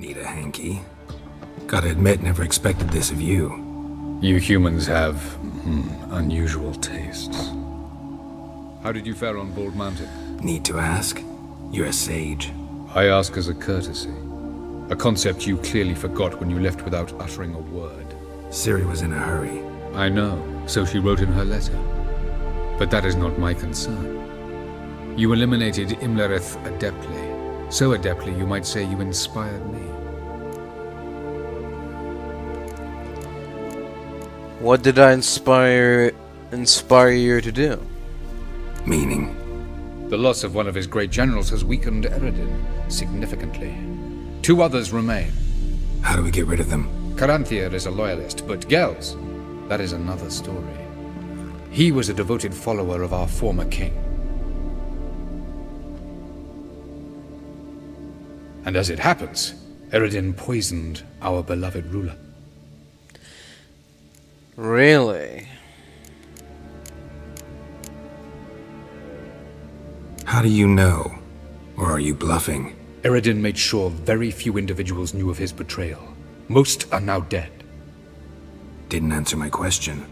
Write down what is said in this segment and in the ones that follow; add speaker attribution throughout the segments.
Speaker 1: Need a hanky? Gotta admit, never expected this of you.
Speaker 2: You humans have unusual tastes. How did you fare on Bald Mountain?
Speaker 1: Need to ask? You're a sage.
Speaker 2: I ask as a courtesy. A concept you clearly forgot when you left without uttering a word.
Speaker 1: Ciri was in a hurry.
Speaker 2: I know, so she wrote in her letter. But that is not my concern. You eliminated Imlerith adeptly. So adeptly, you might say you inspired me.
Speaker 3: What did I inspire you to do?
Speaker 1: Meaning?
Speaker 2: The loss of one of his great generals has weakened Eredin significantly. 2 others remain.
Speaker 1: How do we get rid of them?
Speaker 2: Caranthir is a loyalist, but Gels, that is another story. He was a devoted follower of our former king. And as it happens, Eredin poisoned our beloved ruler.
Speaker 3: Really?
Speaker 1: How do you know? Or are you bluffing?
Speaker 2: Eredin made sure very few individuals knew of his betrayal. Most are now dead.
Speaker 1: Didn't answer my question.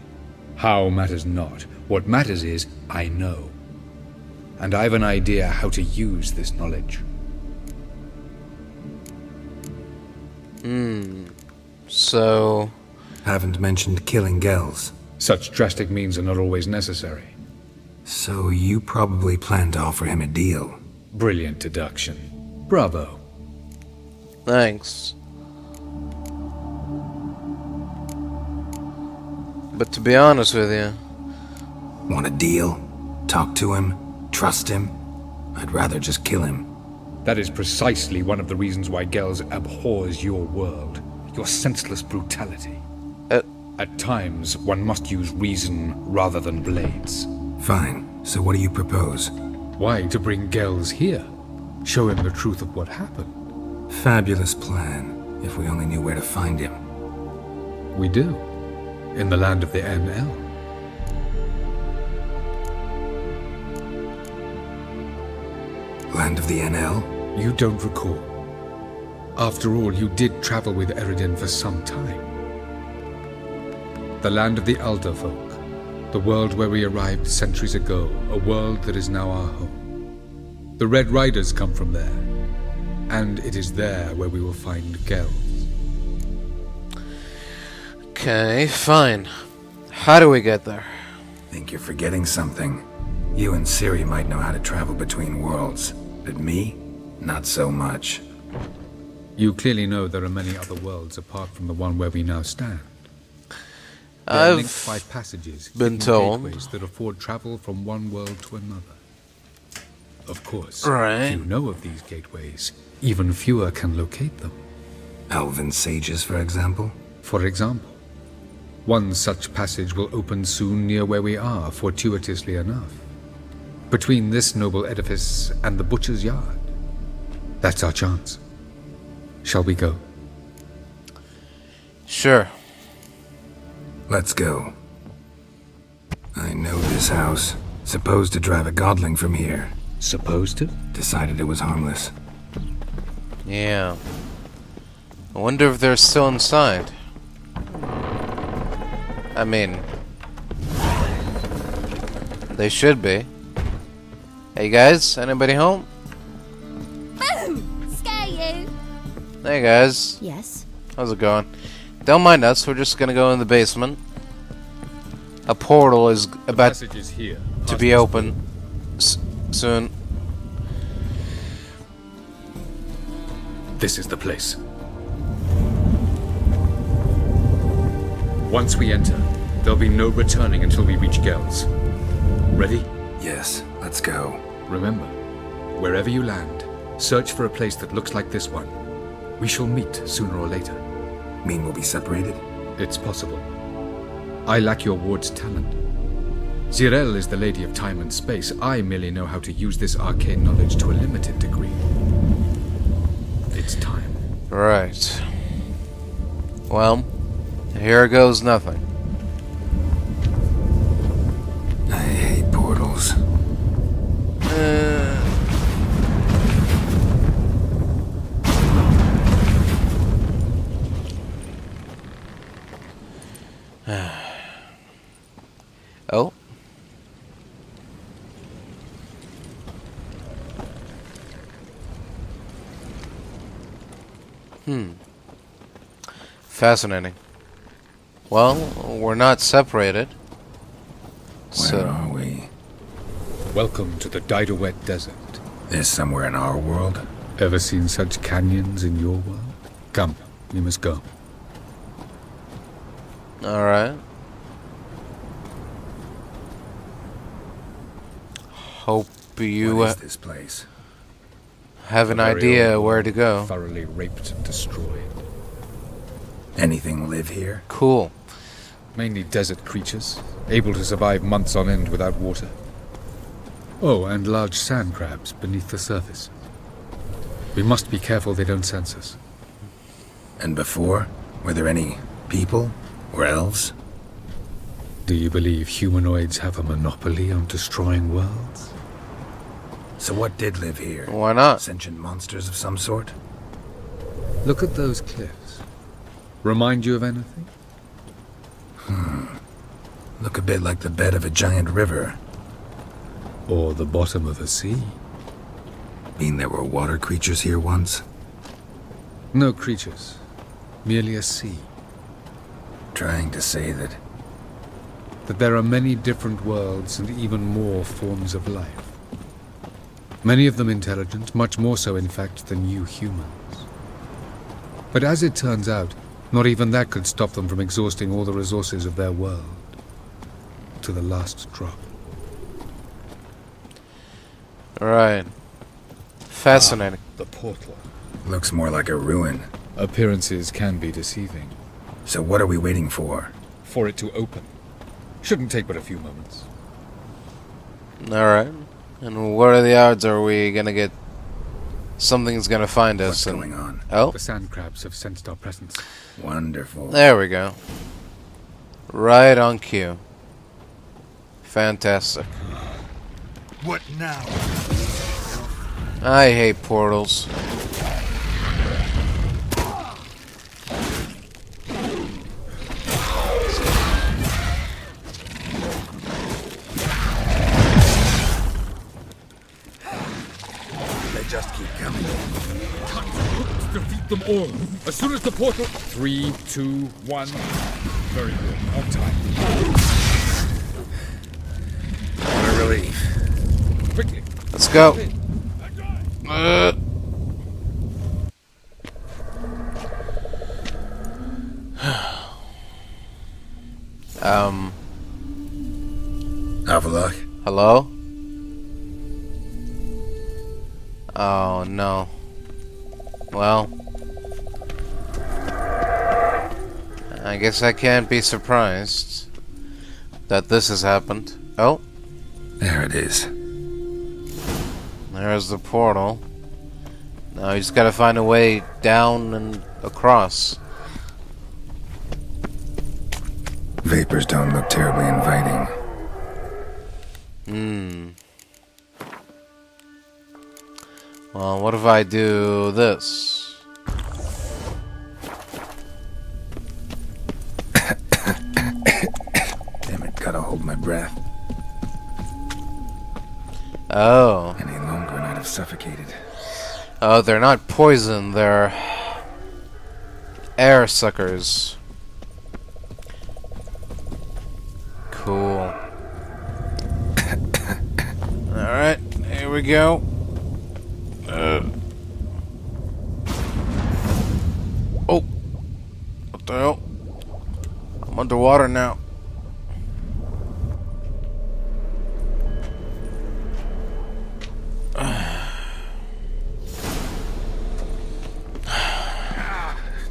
Speaker 2: How matters not. What matters is, I know. And I have an idea how to use this knowledge.
Speaker 3: So...
Speaker 1: Haven't mentioned killing Gels.
Speaker 2: Such drastic means are not always necessary.
Speaker 1: So you probably plan to offer him a deal.
Speaker 2: Brilliant deduction. Bravo.
Speaker 3: Thanks. But to be honest with you...
Speaker 1: Want a deal? Talk to him? Trust him? I'd rather just kill him.
Speaker 2: That is precisely one of the reasons why Gels abhors your world. Your senseless brutality. At times, one must use reason rather than blades.
Speaker 1: Fine. So what do you propose?
Speaker 2: Why, to bring Gels here. Show him the truth of what happened.
Speaker 1: Fabulous plan, if we only knew where to find him.
Speaker 2: We do. In the land of the NL.
Speaker 1: Land of the NL?
Speaker 2: You don't recall. After all, you did travel with Eredin for some time. The land of the Alder folk. The world where we arrived centuries ago. A world that is now our home. The Red Riders come from there. And it is there where we will find Gels.
Speaker 3: Okay, fine. How do we get there?
Speaker 1: Think you're forgetting something. You and Ciri might know how to travel between worlds, but me? Not so much.
Speaker 2: You clearly know there are many other worlds apart from the one where we now stand.
Speaker 3: I've
Speaker 2: linked by passages,
Speaker 3: been
Speaker 2: hidden
Speaker 3: told
Speaker 2: gateways that afford travel from one world to another. Of course,
Speaker 3: right.
Speaker 2: Few know of these gateways. Even fewer can locate them.
Speaker 1: Elven sages, for example?
Speaker 2: For example, one such passage will open soon near where we are, fortuitously enough. Between this noble edifice and the butcher's yard. That's our chance. Shall we go?
Speaker 3: Sure.
Speaker 1: Let's go. I know this house. Supposed to drive a godling from here.
Speaker 2: Supposed to?
Speaker 1: Decided it was harmless.
Speaker 3: Yeah. I wonder if they're still inside. I mean... they should be. Hey guys, anybody home?
Speaker 4: Boom! Scare you!
Speaker 3: Hey guys.
Speaker 4: Yes?
Speaker 3: How's it going? Don't mind us, we're just gonna go in the basement. A portal is about
Speaker 2: Passage is here.
Speaker 3: to be open soon.
Speaker 2: This is the place. Once we enter, there'll be no returning until we reach Gels. Ready?
Speaker 1: Yes, let's go.
Speaker 2: Remember, wherever you land, search for a place that looks like this one. We shall meet sooner or later.
Speaker 1: Mean we'll be separated?
Speaker 2: It's possible. I lack your ward's talent. Zirel is the lady of time and space. I merely know how to use this arcane knowledge to a limited degree. It's time.
Speaker 3: Right. Well, here goes nothing.
Speaker 1: I hate portals.
Speaker 3: Fascinating. Well, we're not separated.
Speaker 1: Where are we?
Speaker 2: Welcome to the Diderwet Desert.
Speaker 1: This somewhere in our world?
Speaker 2: Ever seen such canyons in your world? Come, we must go.
Speaker 3: Alright. Hope you
Speaker 1: What is this place?
Speaker 3: have an
Speaker 2: A very
Speaker 3: idea
Speaker 2: old
Speaker 3: where
Speaker 2: world,
Speaker 3: to go.
Speaker 2: Thoroughly raped and destroyed.
Speaker 1: Anything live here?
Speaker 3: Cool.
Speaker 2: Mainly desert creatures, able to survive months on end without water. Oh, and large sand crabs beneath the surface. We must be careful they don't sense us.
Speaker 1: And before? Were there any people? Or elves?
Speaker 2: Do you believe humanoids have a monopoly on destroying worlds?
Speaker 1: So what did live here?
Speaker 3: Why not?
Speaker 1: Sentient monsters of some sort?
Speaker 2: Look at those cliffs. Remind you of anything?
Speaker 1: Look a bit like the bed of a giant river.
Speaker 2: Or the bottom of a sea?
Speaker 1: Mean there were water creatures here once?
Speaker 2: No creatures. Merely a sea.
Speaker 1: Trying to say that...
Speaker 2: That there are many different worlds and even more forms of life. Many of them intelligent, much more so in fact than you humans. But as it turns out, not even that could stop them from exhausting all the resources of their world. To the last drop.
Speaker 3: Right. Fascinating.
Speaker 2: The portal.
Speaker 1: Looks more like a ruin.
Speaker 2: Appearances can be deceiving.
Speaker 1: So what are we waiting for?
Speaker 2: For it to open. Shouldn't take but a few moments.
Speaker 3: Alright. And what are the odds are we gonna get... Something's gonna find us
Speaker 1: What's
Speaker 3: and...
Speaker 1: going on?
Speaker 3: Oh,
Speaker 2: The sand crabs have sensed our presence.
Speaker 1: Wonderful.
Speaker 3: there we go. Right on cue. Fantastic.
Speaker 4: What now?
Speaker 3: I hate portals.
Speaker 1: They just keep coming.
Speaker 2: Defeat them all. As soon as the portal... 3, 2, 1. Very good. On time.
Speaker 1: What a relief.
Speaker 2: Quickly.
Speaker 3: Let's go.
Speaker 1: Avalok?
Speaker 3: Hello? Oh, no. Well. I guess I can't be surprised that this has happened. Oh,
Speaker 1: There it is.
Speaker 3: there's the portal. Now you just gotta find a way down and across.
Speaker 1: Vapors don't look terribly inviting.
Speaker 3: Well, what if I do this?
Speaker 1: Damn it, gotta hold my breath.
Speaker 3: Oh.
Speaker 1: Any longer and I'd have suffocated.
Speaker 3: Oh, they're not poison, they're air suckers. Cool. Alright, here we go. Oh! What the hell? I'm underwater now.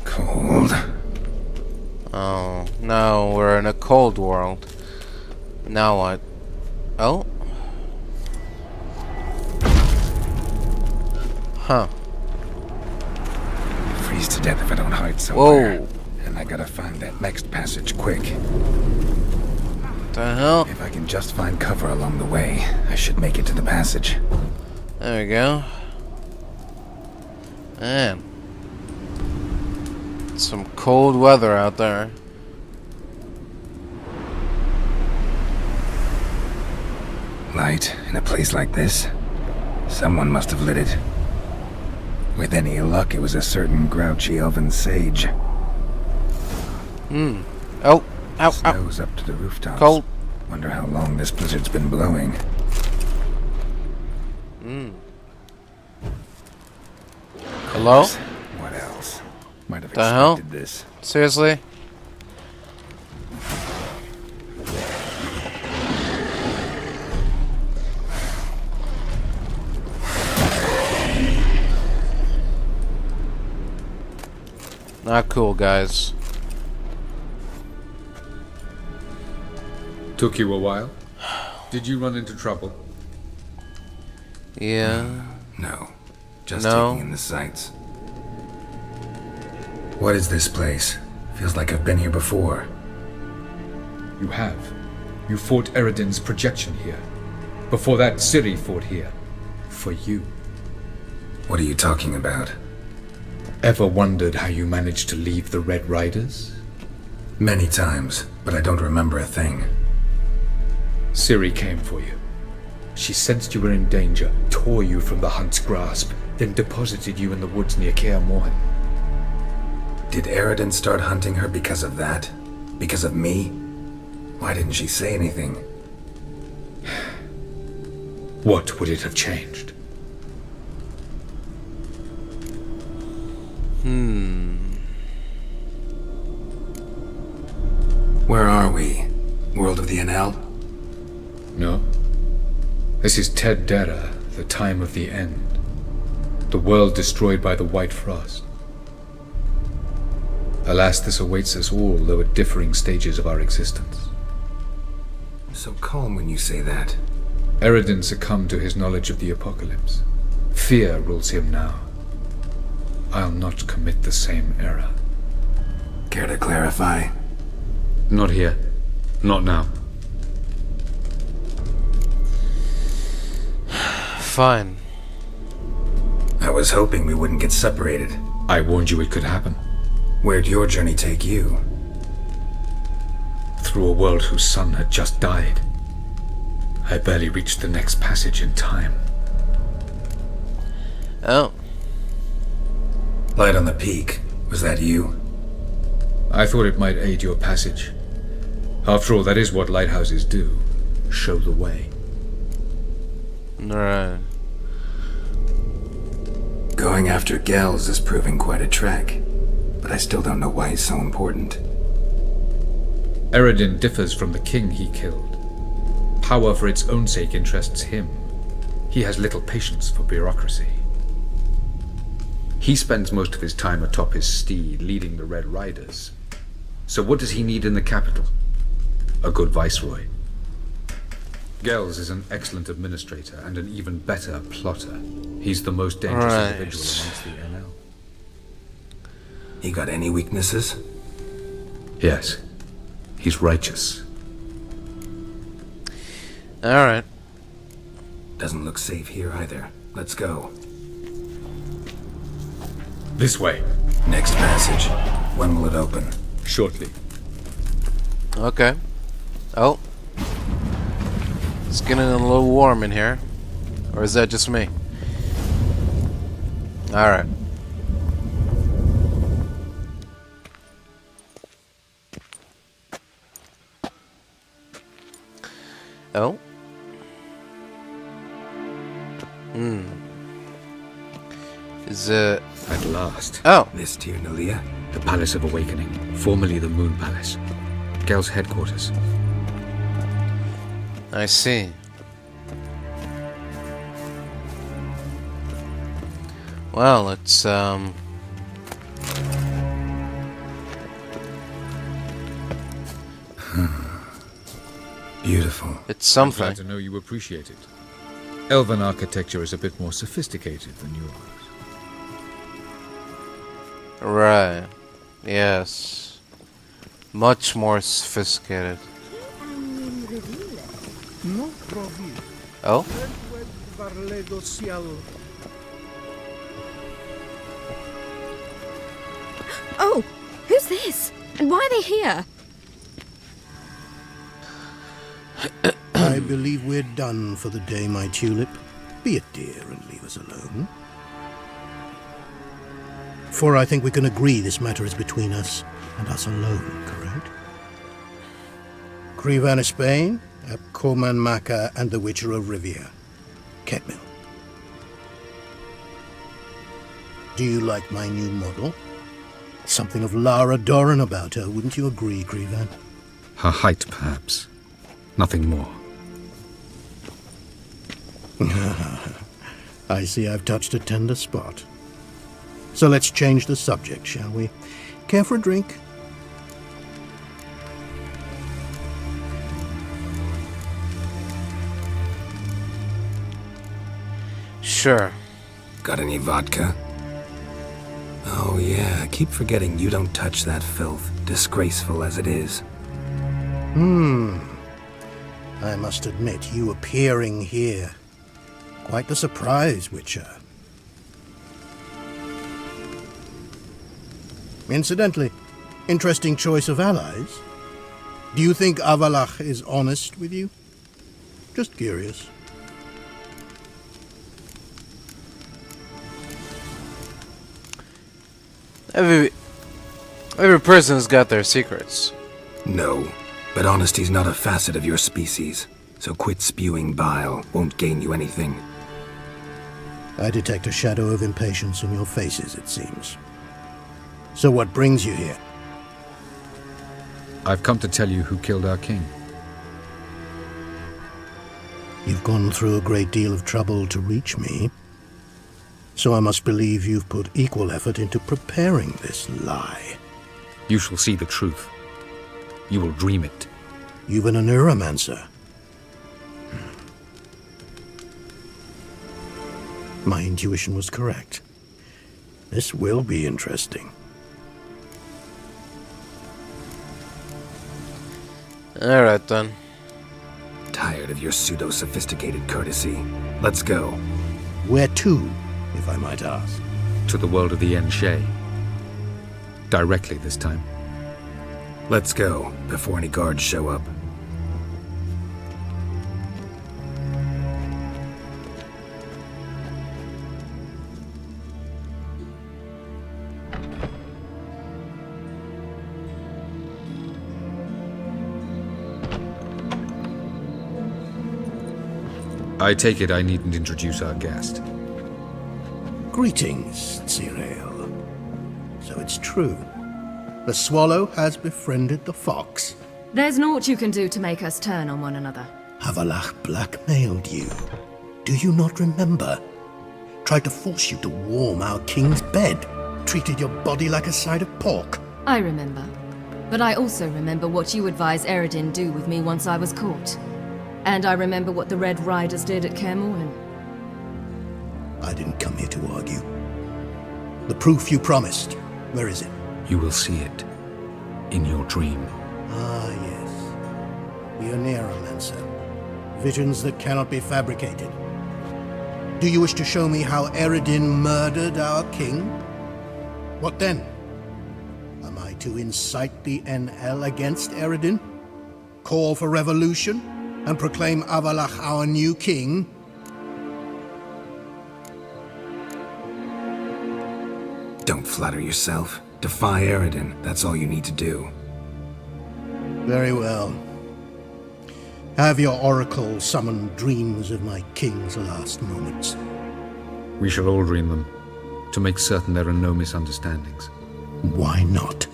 Speaker 1: Cold.
Speaker 3: Oh, no, we're in a cold world. Now what? Oh? Huh.
Speaker 1: Freeze to death if I don't hide somewhere.
Speaker 3: Whoa.
Speaker 1: And I gotta find that next passage quick.
Speaker 3: What the hell?
Speaker 1: If I can just find cover along the way, I should make it to the passage.
Speaker 3: There we go. Man. Some cold weather out there.
Speaker 1: Light in a place like this? Someone must have lit it. With any luck, it was a certain grouchy elven sage.
Speaker 3: Oh, ow, ow.
Speaker 1: Snow's up to the rooftops.
Speaker 3: Cold.
Speaker 1: Wonder how long this blizzard's been blowing.
Speaker 3: Hello?
Speaker 1: What else? Might have
Speaker 3: The hell?
Speaker 1: expected this.
Speaker 3: Seriously? Not cool, guys.
Speaker 2: Took you a while? Did you run into trouble?
Speaker 3: Yeah.
Speaker 1: No. Just
Speaker 3: No.
Speaker 1: taking in the sights. What is this place? Feels like I've been here before.
Speaker 2: You have. You fought Eredin's projection here. Before that, Ciri fought here. For you.
Speaker 1: What are you talking about?
Speaker 2: Ever wondered how you managed to leave the Red Riders?
Speaker 1: Many times, but I don't remember a thing.
Speaker 2: Ciri came for you. She sensed you were in danger, tore you from the Hunt's grasp, then deposited you in the woods near Kaer Morhen.
Speaker 1: Did Eredin start hunting her because of that? Because of me? Why didn't she say anything?
Speaker 2: What would it have changed?
Speaker 1: Where are we? World of the NL?
Speaker 2: No. This is Ted Dera, the time of the end. The world destroyed by the White Frost. Alas, this awaits us all, though at differing stages of our existence.
Speaker 1: So calm when you say that.
Speaker 2: Eredin succumbed to his knowledge of the apocalypse. Fear rules him now. I'll not commit the same error.
Speaker 1: Care to clarify?
Speaker 2: Not here. Not now.
Speaker 3: Fine.
Speaker 1: I was hoping we wouldn't get separated.
Speaker 2: I warned you it could happen.
Speaker 1: Where'd your journey take you?
Speaker 2: Through a world whose sun had just died. I barely reached the next passage in time.
Speaker 3: Oh.
Speaker 1: Light on the peak. Was that you?
Speaker 2: I thought it might aid your passage. After all, that is what lighthouses do. Show the way.
Speaker 3: Alright.
Speaker 1: Going after Gels is proving quite a trek. But I still don't know why he's so important.
Speaker 2: Eredin differs from the king he killed. Power for its own sake interests him. He has little patience for bureaucracy. He spends most of his time atop his steed, leading the Red Riders. So what does he need in the capital? A good viceroy. Gels is an excellent administrator and an even better plotter. He's the most dangerous individual amongst the NL.
Speaker 1: He got any weaknesses?
Speaker 2: Yes. He's righteous.
Speaker 3: Alright.
Speaker 1: Doesn't look safe here either. Let's go.
Speaker 2: This way.
Speaker 1: Next passage. When will it open?
Speaker 2: Shortly.
Speaker 3: Okay. Oh. It's getting a little warm in here. Or is that just me? Alright. Oh. Is it...
Speaker 2: At last.
Speaker 3: Oh.
Speaker 1: This Tyr Nalia?
Speaker 2: The Palace of Awakening, formerly the Moon Palace. Gel's headquarters.
Speaker 3: I see. Well, it's,
Speaker 1: Beautiful.
Speaker 3: it's something.
Speaker 2: Glad to know you appreciate it. Elven architecture is a bit more sophisticated than yours.
Speaker 3: Right. Yes. Much more sophisticated. Oh?
Speaker 5: Oh, who's this? And why are they here?
Speaker 6: I believe we're done for the day, my tulip. Be a dear and leave us alone. For I think we can agree this matter is between us and us alone, correct? Krivan of Spain, Abcorman Maka, and the Witcher of Rivia. Ketmil. Do you like my new model? Something of Lara Doran about her, wouldn't you agree, Krivan?
Speaker 2: Her height, perhaps. Nothing more.
Speaker 6: I see I've touched a tender spot. So let's change the subject, shall we? Care for a drink?
Speaker 3: Sure.
Speaker 1: Got any vodka? Oh yeah, I keep forgetting you don't touch that filth, disgraceful as it is.
Speaker 6: I must admit, you appearing here. Quite the surprise, Witcher. Incidentally, interesting choice of allies. Do you think Avalach is honest with you? Just curious.
Speaker 3: Every person's got their secrets.
Speaker 1: No, but honesty's not a facet of your species, so quit spewing bile, won't gain you anything.
Speaker 6: I detect a shadow of impatience in your faces, it seems. So what brings you here?
Speaker 2: I've come to tell you who killed our king.
Speaker 6: You've gone through a great deal of trouble to reach me. So I must believe you've put equal effort into preparing this lie.
Speaker 2: You shall see the truth. You will dream it.
Speaker 6: You've been a neuromancer. My intuition was correct. This will be interesting.
Speaker 3: Alright then.
Speaker 1: Tired of your pseudo-sophisticated courtesy. Let's go.
Speaker 6: Where to, if I might ask?
Speaker 2: To the world of the Enshe. Directly this time.
Speaker 1: Let's go, before any guards show up.
Speaker 2: I take it I needn't introduce our guest.
Speaker 6: Greetings, Cyril. So it's true. The swallow has befriended the fox.
Speaker 5: There's naught you can do to make us turn on one another.
Speaker 6: Avalach blackmailed you. Do you not remember? Tried to force you to warm our king's bed. Treated your body like a side of pork.
Speaker 5: I remember. But I also remember what you advised Eredin do with me once I was caught. And I remember what the Red Riders did at Kaer Morhen.
Speaker 6: I didn't come here to argue. The proof you promised, where is it?
Speaker 2: You will see it. In your dream.
Speaker 6: Ah, yes. The Oneiromancer. Visions that cannot be fabricated. Do you wish to show me how Eredin murdered our king? What then? Am I to incite the NL against Eredin? Call for revolution? And proclaim Avalach our new king?
Speaker 1: Don't flatter yourself. Defy Eredin, that's all you need to do.
Speaker 6: Very well. Have your oracle summon dreams of my king's last moments.
Speaker 2: We shall all dream them, to make certain there are no misunderstandings.
Speaker 6: Why not?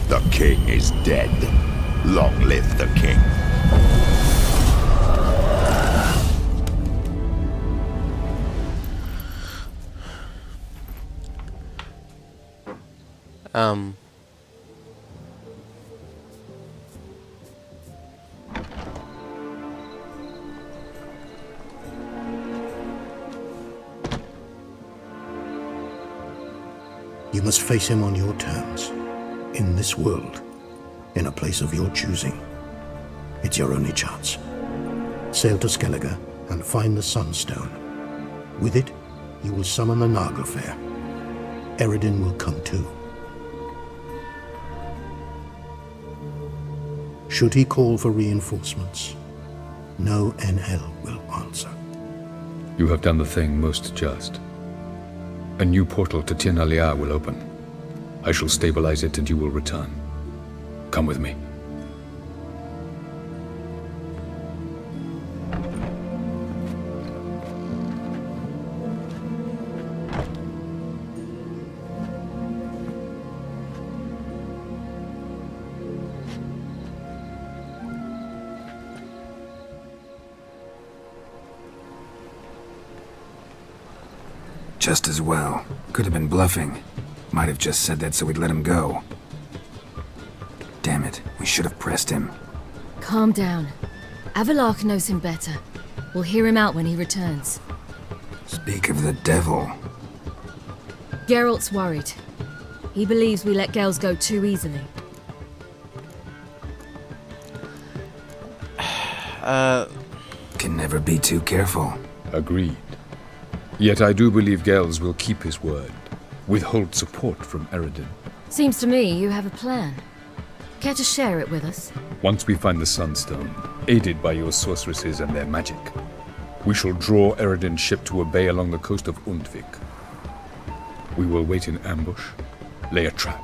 Speaker 4: The king is dead. Long live the king.
Speaker 3: Um,
Speaker 6: You must face him on your terms. In this world. In a place of your choosing. It's your only chance. Sail to Skellige and find the Sunstone. With it, you will summon the Nagelfair. Eredin will come too. Should he call for reinforcements, no NL will answer.
Speaker 2: You have done the thing most just. A new portal to Tir na Liar will open. I shall stabilize it and you will return. Come with me.
Speaker 1: Just as well. Could have been bluffing. Might have just said that so we'd let him go. Damn it, we should have pressed him.
Speaker 5: Calm down. Avalark knows him better. We'll hear him out when he returns.
Speaker 1: Speak of the devil.
Speaker 5: Geralt's worried. He believes we let girls go too easily.
Speaker 1: Can never be too careful.
Speaker 2: Agreed. Yet I do believe Gels will keep his word. Withhold support from Eredin.
Speaker 5: Seems to me you have a plan. Care to share it with us?
Speaker 2: Once we find the Sunstone, aided by your sorceresses and their magic, we shall draw Eredin's ship to a bay along the coast of Undvik. We will wait in ambush, lay a trap.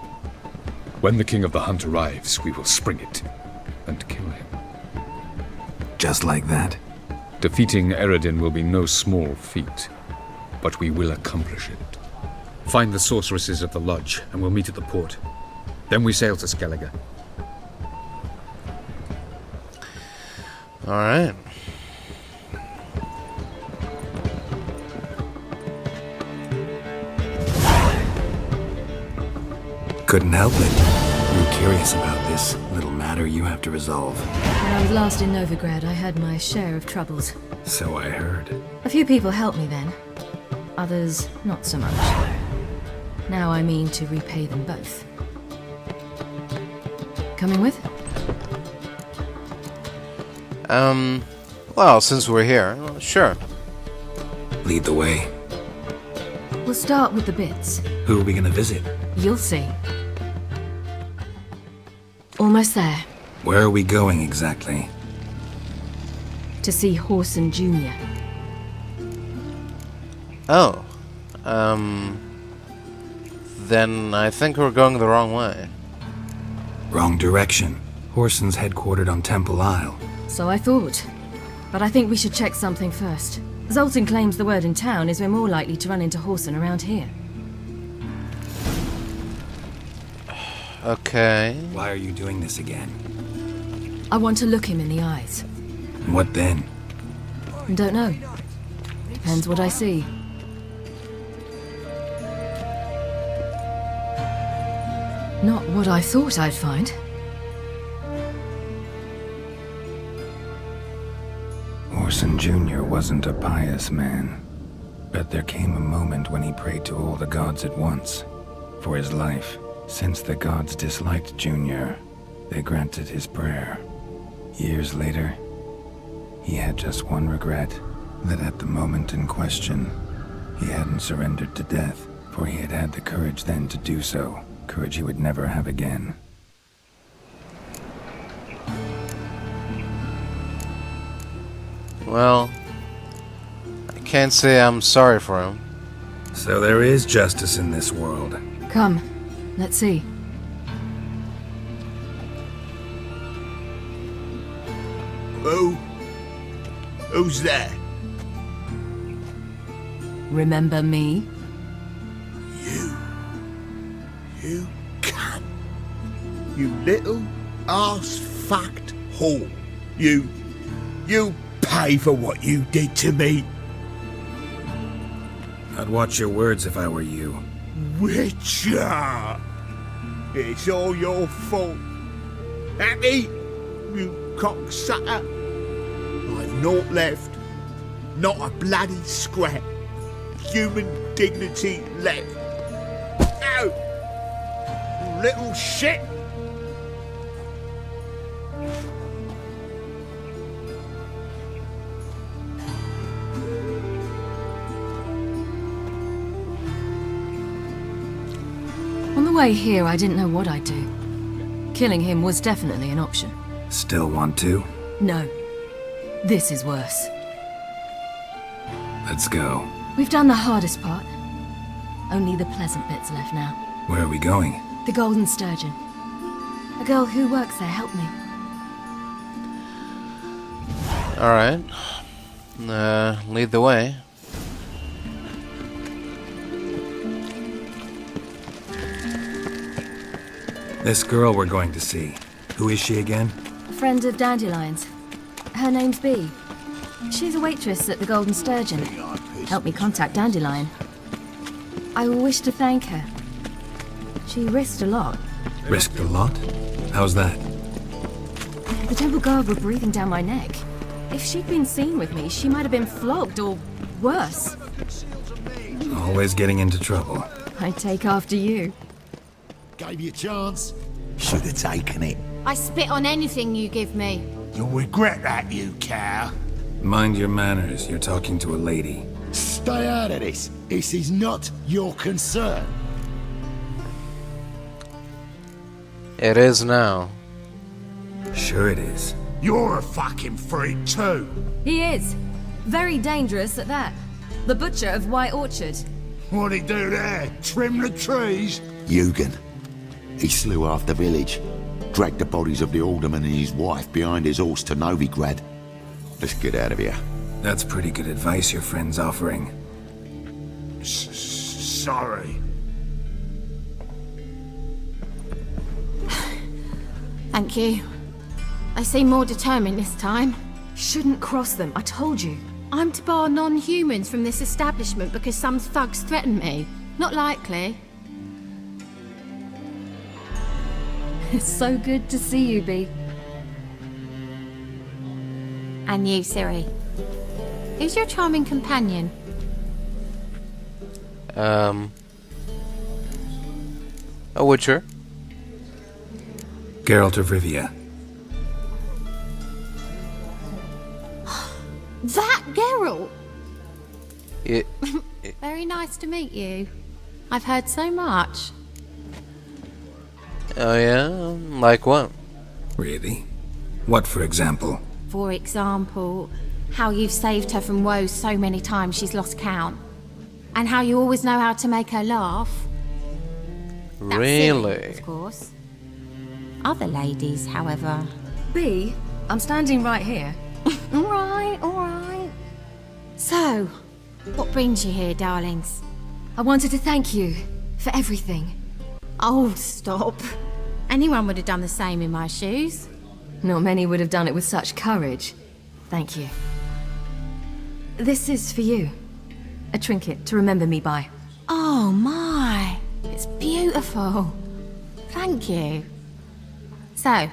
Speaker 2: When the King of the Hunt arrives, we will spring it and kill him.
Speaker 1: Just like that?
Speaker 2: Defeating Eredin will be no small feat, but we will accomplish it. Find the sorceresses at the lodge, and we'll meet at the port. Then we sail to Skellige.
Speaker 3: All right.
Speaker 1: Couldn't help it. Grew curious about this little matter you have to resolve.
Speaker 5: When I was last in Novigrad, I had my share of troubles.
Speaker 1: So I heard.
Speaker 5: A few people helped me then. Others, not so much. Now I mean to repay them both. Coming with?
Speaker 3: Well, since we're here, sure.
Speaker 1: Lead the way.
Speaker 5: We'll start with the bits.
Speaker 1: Who are we gonna visit?
Speaker 5: You'll see. Almost there.
Speaker 1: Where are we going exactly?
Speaker 5: To see Horson Jr.
Speaker 3: Oh. Then I think we're going the wrong way.
Speaker 1: Wrong direction. Horson's headquartered on Temple Isle.
Speaker 5: So I thought. But I think we should check something first. Zoltan claims the word in town is we're more likely to run into Horson around here.
Speaker 3: Okay.
Speaker 1: Why are you doing this again?
Speaker 5: I want to look him in the eyes.
Speaker 1: What then?
Speaker 5: Don't know. Depends what I see. Not what I thought I'd find.
Speaker 1: Horson Jr. wasn't a pious man. But there came a moment when he prayed to all the gods at once. For his life. Since the gods disliked Junior, they granted his prayer. Years later, he had just one regret. That at the moment in question, he hadn't surrendered to death. For he had had the courage then to do so. Courage he would never have again.
Speaker 3: Well, I can't say I'm sorry for him.
Speaker 1: So there is justice in this world.
Speaker 5: Come, let's see.
Speaker 4: Who's there?
Speaker 5: Remember me?
Speaker 4: You cunt. You little ass-fucked whore. You pay for what you did to me.
Speaker 1: I'd watch your words if I were you.
Speaker 4: Witcher! It's all your fault. Happy, you cocksucker. I've naught left. Not a bloody scrap. Human dignity left. No! little shit!
Speaker 5: On the way here, I didn't know what I'd do. Killing him was definitely an option.
Speaker 1: Still want to?
Speaker 5: No. This is worse.
Speaker 1: Let's go.
Speaker 5: We've done the hardest part. Only the pleasant bits left now.
Speaker 1: Where are we going?
Speaker 5: The Golden Sturgeon. A girl who works there helped me.
Speaker 3: Alright. Lead the way.
Speaker 1: This girl we're going to see. Who is she again?
Speaker 5: A friend of Dandelion's. Her name's Bee. She's a waitress at the Golden Sturgeon. Helped me contact Dandelion. I wish to thank her. She risked a lot.
Speaker 1: Risked a lot? How's that?
Speaker 5: The temple guard were breathing down my neck. If she'd been seen with me, she might have been flogged or worse.
Speaker 1: Always getting into trouble.
Speaker 5: I take after you.
Speaker 4: Gave you a chance. Should have taken it.
Speaker 7: I spit on anything you give me.
Speaker 4: You'll regret that, you cow.
Speaker 1: Mind your manners, you're talking to a lady.
Speaker 4: Stay out of this. This is not your concern.
Speaker 3: It is now.
Speaker 1: Sure it is.
Speaker 4: You're a fucking freak too.
Speaker 5: He is. Very dangerous at that. The butcher of White Orchard.
Speaker 4: What'd he do there? Trim the trees? Eugen. He slew half the village. Dragged the bodies of the alderman and his wife behind his horse to Novigrad. Let's get out of here.
Speaker 1: That's pretty good advice your friend's offering.
Speaker 4: Sorry.
Speaker 7: Thank you. They seem more determined this time.
Speaker 5: Shouldn't cross them, I told you.
Speaker 7: I'm to bar non-humans from this establishment because some thugs threaten me. Not likely.
Speaker 5: It's so good to see you, Bee.
Speaker 7: And you, Siri. Who's your charming companion?
Speaker 3: A Witcher.
Speaker 1: Geralt of Rivia.
Speaker 7: That Geralt!
Speaker 3: It,
Speaker 7: Very nice to meet you. I've heard so much.
Speaker 3: oh yeah? Like what?
Speaker 1: Really? What, for example?
Speaker 7: For example, how you've saved her from woes so many times she's lost count. And how you always know how to make her laugh. That's
Speaker 3: Really?
Speaker 7: it, of course. Other ladies, however.
Speaker 5: Bee, I'm standing right here.
Speaker 7: Alright, alright. So, what brings you here, darlings?
Speaker 5: I wanted to thank you for everything.
Speaker 7: Oh, stop. Anyone would have done the same in my shoes.
Speaker 5: Not many would have done it with such courage. Thank you. This is for you. A trinket to remember me by.
Speaker 7: Oh my, it's beautiful. Thank you. So,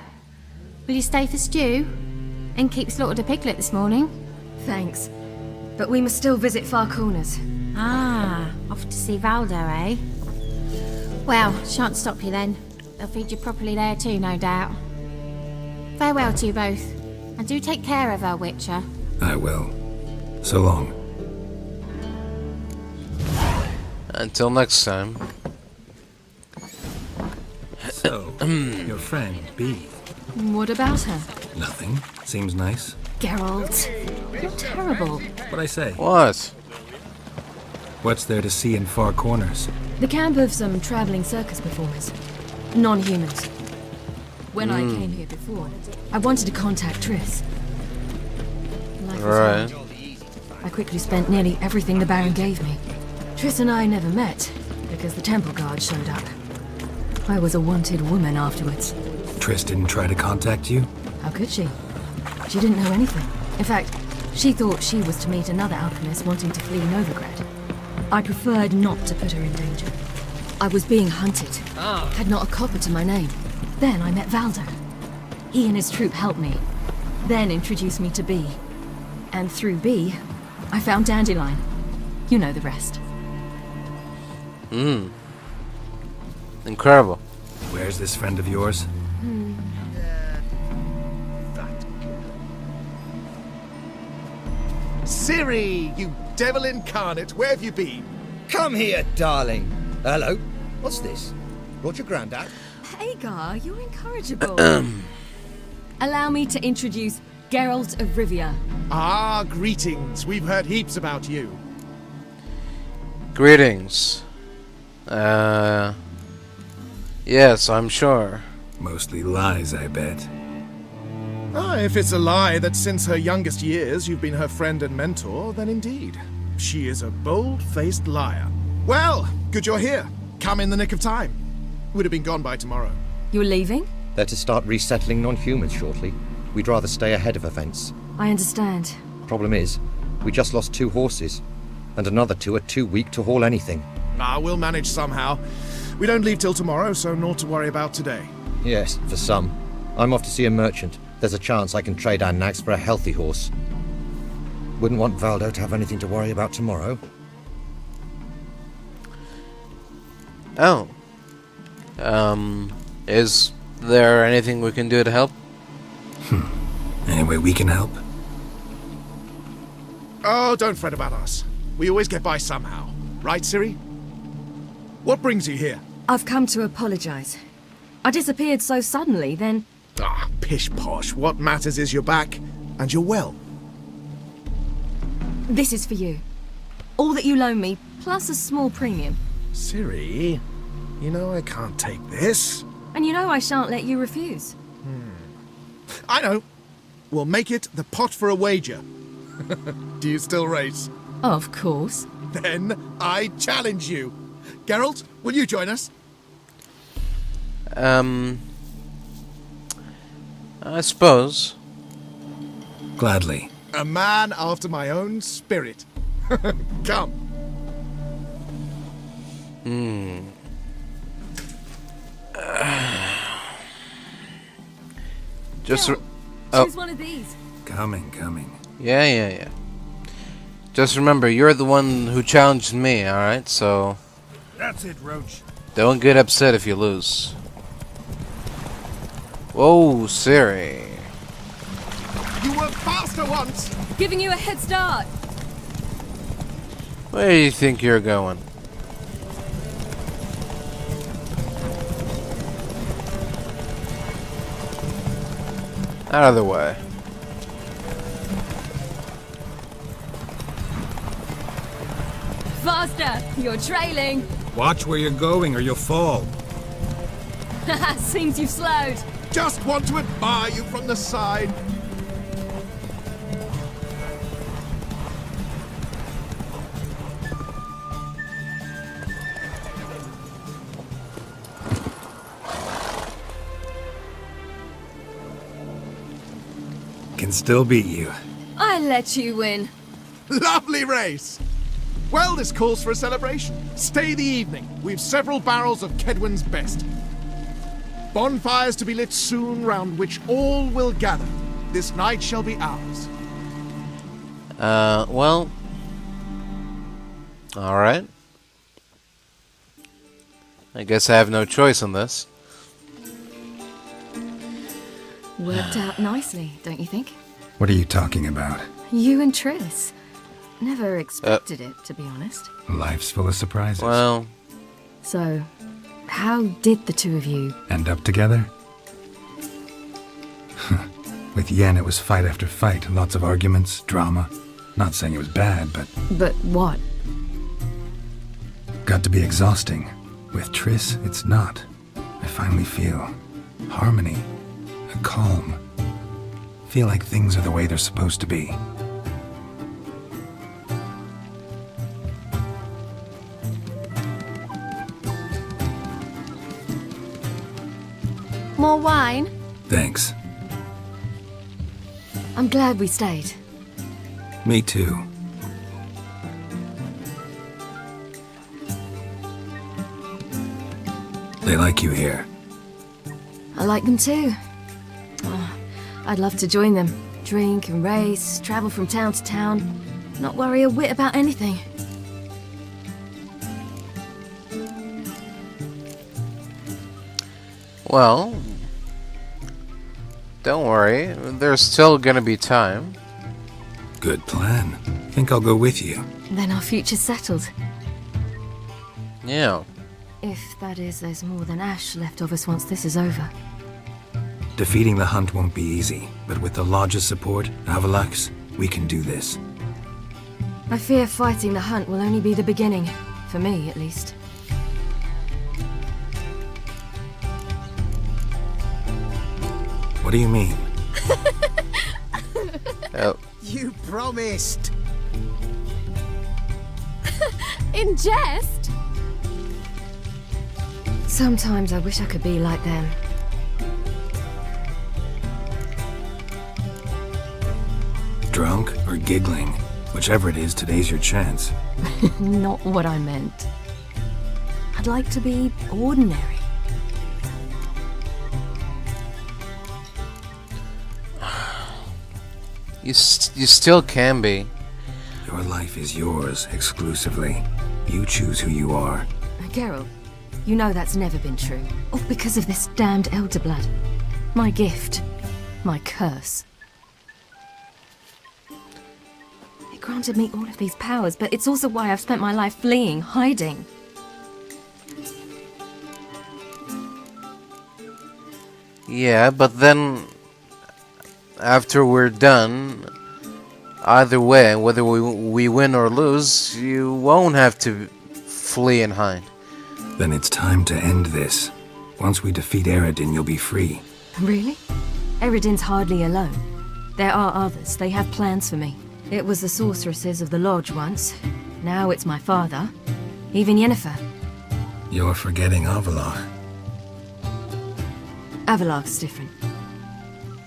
Speaker 7: will you stay for stew? And keep slaughtered a piglet this morning?
Speaker 5: Thanks. But we must still visit Far Corners.
Speaker 7: Ah, off to see Valdo, eh? Well, shan't stop you then. They'll feed you properly there too, no doubt. Farewell to you both. And do take care of her, Witcher.
Speaker 1: I will. So long.
Speaker 3: Until next time.
Speaker 1: So, your friend, Bee.
Speaker 5: What about her?
Speaker 1: Nothing. Seems nice.
Speaker 5: Geralt, you're terrible.
Speaker 1: What'd I say?
Speaker 3: What?
Speaker 1: What's there to see in Far Corners?
Speaker 5: The camp of some traveling circus performers. Non-humans. When I came here before, I wanted to contact Triss. Life was
Speaker 3: Right.
Speaker 5: hard. I quickly spent nearly everything the Baron gave me. Triss and I never met, because the temple guard showed up. I was a wanted woman afterwards.
Speaker 1: Triss didn't try to contact you?
Speaker 5: How could she? She didn't know anything. In fact, she thought she was to meet another alchemist wanting to flee Novigrad. I preferred not to put her in danger. I was being hunted. Had not a copper to my name. Then I met Valdo. He and his troop helped me. Then introduced me to Bee. And through Bee, I found Dandelion. You know the rest.
Speaker 3: Incredible.
Speaker 1: Where's this friend of yours?
Speaker 8: Ciri, you devil incarnate, where have you been?
Speaker 9: Come here, darling. Hello. What's this? Brought your granddad?
Speaker 5: Hagar, you're incorrigible. Allow me to introduce Geralt of Rivia.
Speaker 8: Ah, greetings. We've heard heaps about you.
Speaker 3: Greetings. Yes, I'm sure.
Speaker 1: Mostly lies, I bet.
Speaker 8: Ah, if it's a lie that since her youngest years you've been her friend and mentor, then indeed. She is a bold-faced liar. Well, good you're here. Come in the nick of time. Would have been gone by tomorrow.
Speaker 5: You're leaving?
Speaker 9: They're to start resettling non-humans shortly. We'd rather stay ahead of events.
Speaker 5: I understand.
Speaker 9: Problem is, we just lost 2 horses, and another 2 are too weak to haul anything.
Speaker 8: Ah, we'll manage somehow. We don't leave till tomorrow, so naught to worry about today.
Speaker 9: Yes, for some. I'm off to see a merchant. There's a chance I can trade our nags for a healthy horse. Wouldn't want Valdo to have anything to worry about tomorrow.
Speaker 3: Oh. Is there anything we can do to help?
Speaker 1: Any way we can help?
Speaker 8: Oh, don't fret about us. We always get by somehow. Right, Ciri? What brings you here?
Speaker 5: I've come to apologize. I disappeared so suddenly, then...
Speaker 8: Ah, pish-posh. What matters is you're back, and you're well.
Speaker 5: This is for you. All that you loan me, plus a small premium.
Speaker 8: Ciri, you know I can't take this.
Speaker 5: And you know I shan't let you refuse.
Speaker 8: I know. We'll make it the pot for a wager. Do you still race?
Speaker 5: Of course.
Speaker 8: Then I challenge you. Geralt, will you join us?
Speaker 3: I suppose.
Speaker 1: Gladly.
Speaker 8: A man after my own spirit. Come.
Speaker 3: Just
Speaker 5: Choose one of these.
Speaker 1: Coming.
Speaker 3: yeah. Just remember, you're the one who challenged me, alright? So,
Speaker 1: That's it, Roach.
Speaker 3: don't get upset if you lose. Whoa, Ciri.
Speaker 8: You were faster once.
Speaker 5: Giving you a head start.
Speaker 3: Where do you think you're going? Out of the way.
Speaker 5: Faster! You're trailing.
Speaker 1: Watch where you're going or you'll fall.
Speaker 5: Seems you've slowed.
Speaker 8: Just want to admire you from the side.
Speaker 1: Can still beat you.
Speaker 5: I let you win.
Speaker 8: Lovely race. Well, this calls for a celebration. Stay the evening. We've several barrels of Kedwin's best. Bonfires to be lit soon, round which all will gather. This night shall be ours.
Speaker 3: Well. Alright. I guess I have no choice on this.
Speaker 5: Worked out nicely, don't you think?
Speaker 1: What are you talking about?
Speaker 5: You and Triss. Never expected it, to be honest.
Speaker 1: Life's full of surprises.
Speaker 3: Well,
Speaker 5: So, how did the two of you...
Speaker 1: End up together? With Yen, it was fight after fight. Lots of arguments, drama. Not saying it was bad, but
Speaker 5: But what?
Speaker 1: got to be exhausting. With Triss, it's not. I finally feel harmony, a calm. Feel like things are the way they're supposed to be.
Speaker 7: More wine?
Speaker 1: Thanks.
Speaker 5: I'm glad we stayed.
Speaker 1: Me too. They like you here.
Speaker 5: I like them too. Oh, I'd love to join them. Drink and race, travel from town to town. Not worry a whit about anything.
Speaker 3: Well, don't worry. There's still gonna be time.
Speaker 1: Good plan. Think I'll go with you.
Speaker 5: Then our future's settled.
Speaker 3: Yeah.
Speaker 5: If that is, there's more than ash left of us once this is over.
Speaker 1: Defeating the hunt won't be easy, but with the Lodge's support, REDUX, we can do this.
Speaker 5: I fear fighting the hunt will only be the beginning. For me, at least.
Speaker 1: What do you mean?
Speaker 3: Oh.
Speaker 6: You promised!
Speaker 5: In jest? Sometimes I wish I could be like them.
Speaker 1: Drunk or giggling? Whichever it is, today's your chance.
Speaker 5: Not what I meant. I'd like to be ordinary.
Speaker 3: You still can be.
Speaker 1: Your life is yours, exclusively. You choose who you are.
Speaker 5: Geralt, you know that's never been true. All because of this damned elder blood. My gift. My curse. It granted me all of these powers, but it's also why I've spent my life fleeing, hiding.
Speaker 3: Yeah, but then after we're done, either way, whether we win or lose, you won't have to flee and hide.
Speaker 1: Then it's time to end this. Once we defeat Eredin, you'll be free.
Speaker 5: Really? Eredin's hardly alone. There are others. They have plans for me. It was the sorceresses of the Lodge once. Now it's my father. Even Yennefer.
Speaker 1: You're forgetting Avallac'h.
Speaker 5: Avallac'h's different.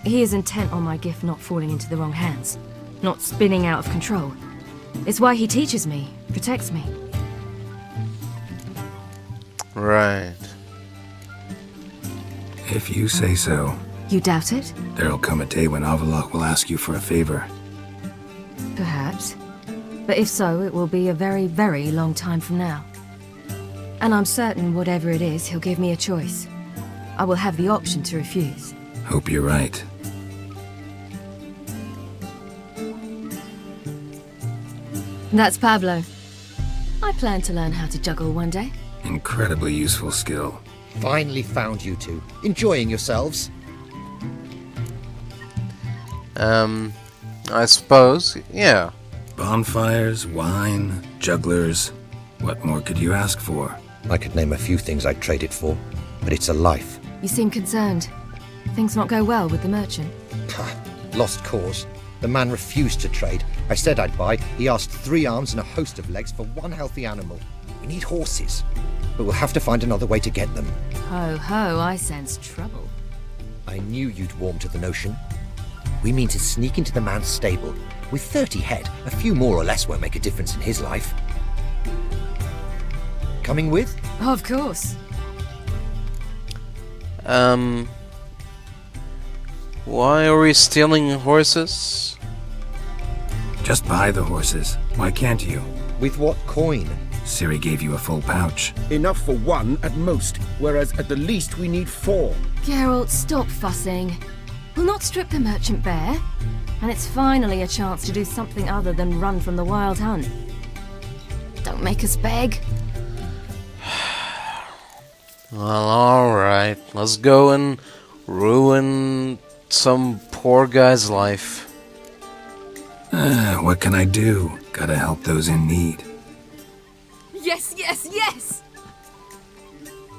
Speaker 5: He is intent on my gift not falling into the wrong hands. Not spinning out of control. It's why he teaches me, protects me.
Speaker 3: Right.
Speaker 1: If you say so.
Speaker 5: You doubt it?
Speaker 1: There'll come a day when Avallac'h will ask you for a favor.
Speaker 5: Perhaps. But if so, it will be a very, very long time from now. And I'm certain whatever it is, he'll give me a choice. I will have the option to refuse.
Speaker 1: Hope you're right.
Speaker 5: That's Pablo. I plan to learn how to juggle one day.
Speaker 1: Incredibly useful skill.
Speaker 9: Finally found you two. Enjoying yourselves?
Speaker 3: I suppose, yeah.
Speaker 1: Bonfires, wine, jugglers. What more could you ask for?
Speaker 9: I could name a few things I'd trade it for, but it's a life.
Speaker 5: You seem concerned. Things not go well with the merchant.
Speaker 9: Lost cause. The man refused to trade. I said I'd buy. He asked 3 arms and a host of legs for 1 healthy animal. We need horses, but we'll have to find another way to get them.
Speaker 5: Ho ho, I sense trouble.
Speaker 9: I knew you'd warm to the notion. We mean to sneak into the man's stable. With 30 head, a few more or less won't make a difference in his life. Coming with?
Speaker 5: Of course.
Speaker 3: Why are we stealing horses?
Speaker 1: Just buy the horses. Why can't you?
Speaker 9: With what coin?
Speaker 1: Ciri gave you a full pouch.
Speaker 10: Enough for 1 at most, whereas at the least we need 4.
Speaker 5: Geralt, stop fussing. We'll not strip the merchant bare. And it's finally a chance to do something other than run from the wild hunt. Don't make us beg.
Speaker 3: Well, alright. Let's go and ruin some poor guy's life.
Speaker 1: What can I do? Gotta help those in need.
Speaker 5: Yes, yes, yes!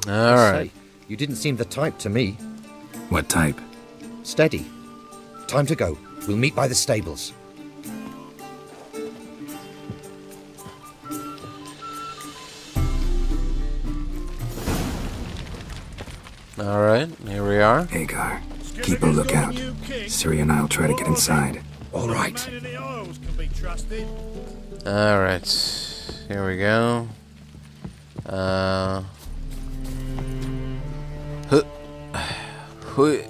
Speaker 3: Alright.
Speaker 9: You didn't seem the type to me.
Speaker 1: What type?
Speaker 9: Steady. Time to go. We'll meet by the stables.
Speaker 3: Alright, here we are.
Speaker 1: Hagar, keep a lookout. Ciri and I'll try to get inside.
Speaker 9: All right.
Speaker 3: Alright, here we go. Hui.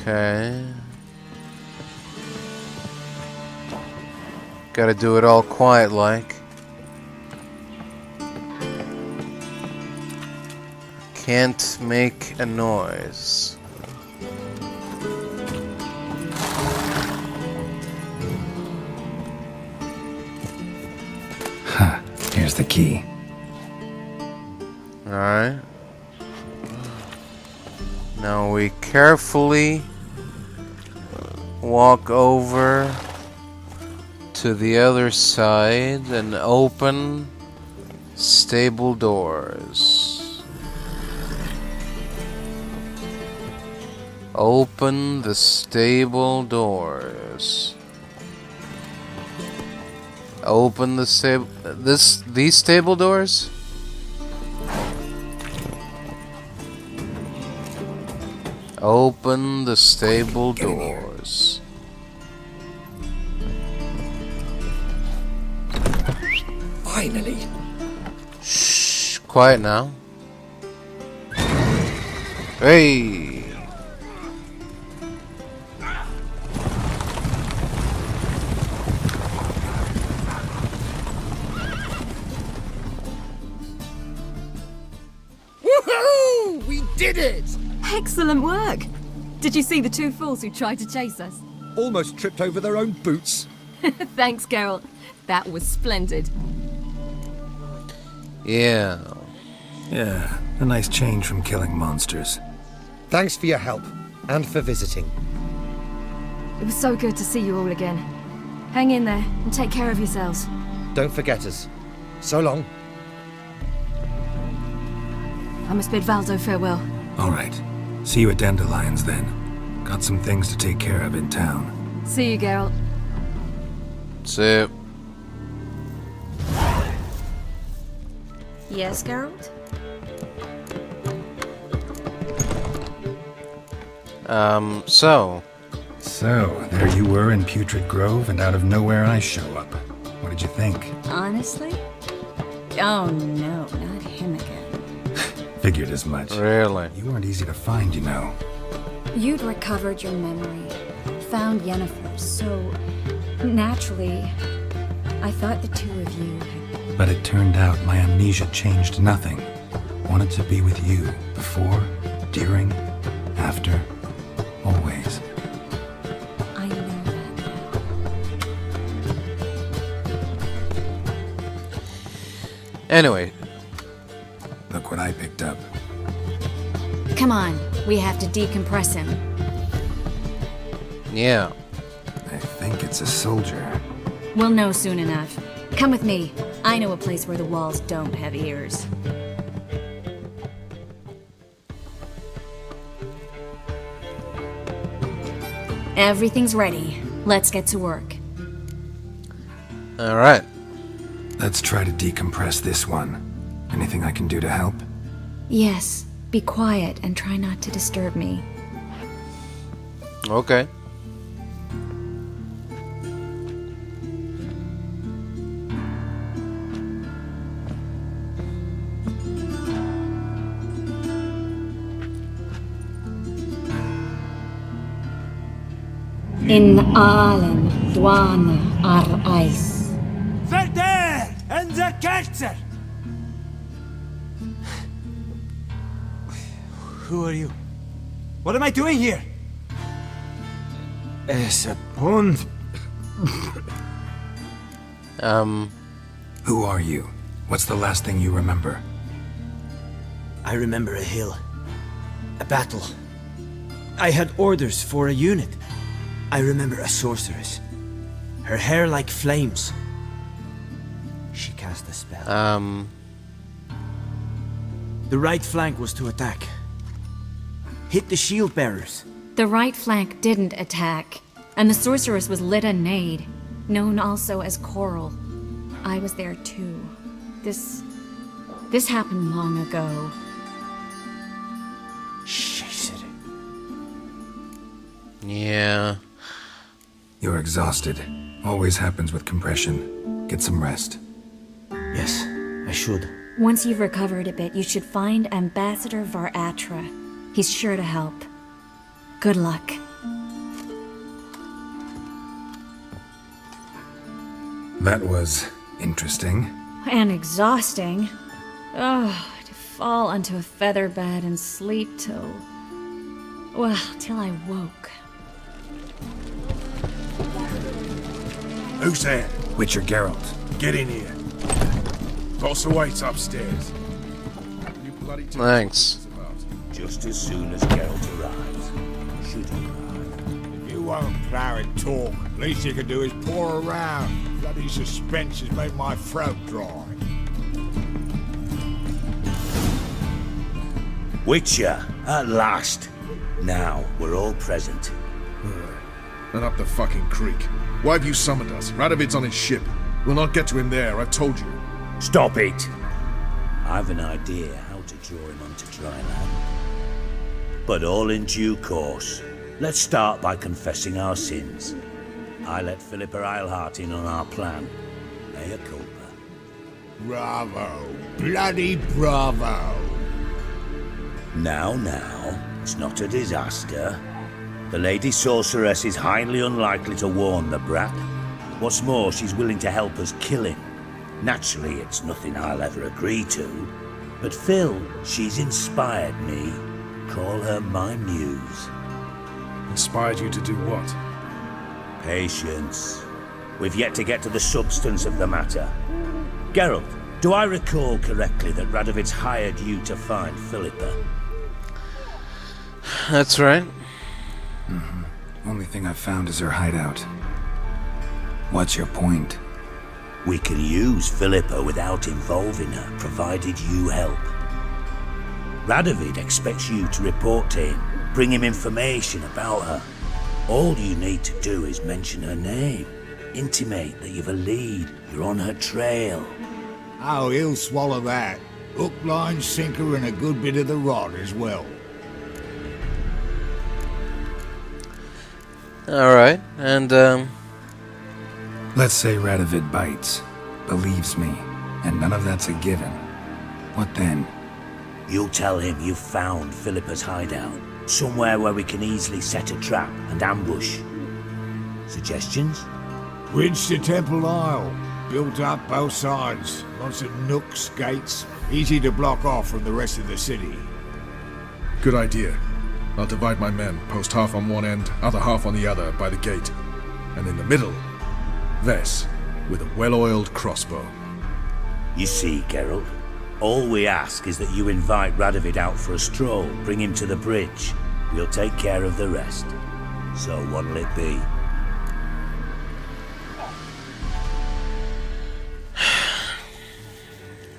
Speaker 3: Okay. Gotta do it all quiet like. Can't make a noise.
Speaker 1: Huh. Here's the key.
Speaker 3: Alright. Now we carefully walk over to the other side and open stable doors. Open the stable doors. Open the these stable doors? Open the stable doors.
Speaker 10: Finally.
Speaker 3: Shh, quiet now. Hey.
Speaker 10: Woohoo! We did it!
Speaker 5: Excellent work! Did you see the two fools who tried to chase us?
Speaker 10: Almost tripped over their own boots.
Speaker 5: Thanks, Geralt. That was splendid.
Speaker 3: Yeah.
Speaker 1: Yeah, a nice change from killing monsters.
Speaker 9: Thanks for your help, and for visiting.
Speaker 5: It was so good to see you all again. Hang in there, and take care of yourselves.
Speaker 9: Don't forget us. So long.
Speaker 5: I must bid Valdo farewell.
Speaker 1: All right. See you at Dandelions then. Got some things to take care of in town.
Speaker 5: See you, Geralt.
Speaker 3: So,
Speaker 11: Yes, Geralt?
Speaker 1: So, there you were in Putrid Grove, and out of nowhere I show up. What did you think?
Speaker 11: Honestly? Oh no, not him again.
Speaker 1: Figured as much.
Speaker 3: really?
Speaker 1: You weren't easy to find, you know.
Speaker 11: You'd recovered your memory, found Yennefer, so naturally, I thought the two of you had...
Speaker 1: But it turned out my amnesia changed nothing. Wanted to be with you. Before, during, after, always.
Speaker 11: I know that now.
Speaker 3: Anyway,
Speaker 1: Look what I picked up.
Speaker 11: Come on, we have to decompress him.
Speaker 3: yeah.
Speaker 1: I think it's a soldier.
Speaker 11: We'll know soon enough. Come with me. I know a place where the walls don't have ears. Everything's ready. Let's get to work.
Speaker 3: Alright.
Speaker 1: Let's try to decompress this one. Anything I can do to help?
Speaker 11: Yes, be quiet and try not to disturb me.
Speaker 3: Okay.
Speaker 11: In Aalen, Dwana, Ar-Eis.
Speaker 12: Verder and the Kerzer! Who are you? What am I doing here? Es a pond.
Speaker 1: Who are you? What's the last thing you remember?
Speaker 12: I remember a hill. A battle. I had orders for a unit. I remember a sorceress. Her hair like flames. She cast a spell. The right flank was to attack. Hit the shield bearers.
Speaker 11: The right flank didn't attack, and the sorceress was Lyda Nade, known also as Coral. I was there too. This happened long ago.
Speaker 3: Yeah.
Speaker 1: You're exhausted. Always happens with compression. Get some rest.
Speaker 12: Yes, I should.
Speaker 11: Once you've recovered a bit, you should find Ambassador Varatra. He's sure to help. Good luck.
Speaker 1: That was interesting.
Speaker 11: And exhausting. Oh, to fall onto a feather bed and sleep till... well, till I woke.
Speaker 13: Who's there?
Speaker 1: Witcher Geralt.
Speaker 13: Get in here. Boss awaits upstairs. You bloody
Speaker 3: Thanks.
Speaker 14: Just as soon as Geralt arrives. Should he arrive?
Speaker 15: If you won't plough and talk, least you can do is pour around. Bloody suspense has made my throat dry.
Speaker 14: Witcher, at last. Now we're all present.
Speaker 13: And up the fucking creek. Why have you summoned us? Radovid's on his ship. We'll not get to him there, I've told you.
Speaker 14: Stop it! I've an idea how to draw him onto dry land. But all in due course. Let's start by confessing our sins. I let Philippa Eilhart in on our plan. Mea culpa.
Speaker 15: Bravo. Bloody bravo.
Speaker 14: Now, it's not a disaster. The Lady Sorceress is highly unlikely to warn the brat. What's more, she's willing to help us kill him. Naturally, it's nothing I'll ever agree to. But Phil, she's inspired me. Call her my muse.
Speaker 13: Inspired you to do what?
Speaker 14: Patience. We've yet to get to the substance of the matter. Geralt, do I recall correctly that Radovid's hired you to find Philippa?
Speaker 3: That's right.
Speaker 1: Only thing I've found is her hideout. What's your point?
Speaker 14: We can use Philippa without involving her, provided you help. Radovid expects you to report to him, bring him information about her. All you need to do is mention her name, intimate that you've a lead, you're on her trail.
Speaker 15: Oh, he'll swallow that. Hook, line, sinker, and a good bit of the rod as well.
Speaker 3: Alright, and
Speaker 1: Let's say Radovid bites, believes me, and none of that's a given. What then?
Speaker 14: You'll tell him you've found Philippa's hideout, somewhere where we can easily set a trap and ambush. Suggestions?
Speaker 15: Bridge to Temple Isle. Built up both sides. Lots of nooks, gates. Easy to block off from the rest of the city.
Speaker 13: Good idea. I'll divide my men, post half on one end, other half on the other, by the gate. And in the middle, Vess, with a well-oiled crossbow.
Speaker 14: You see, Geralt, all we ask is that you invite Radovid out for a stroll, bring him to the bridge. We'll take care of the rest. So what'll it be?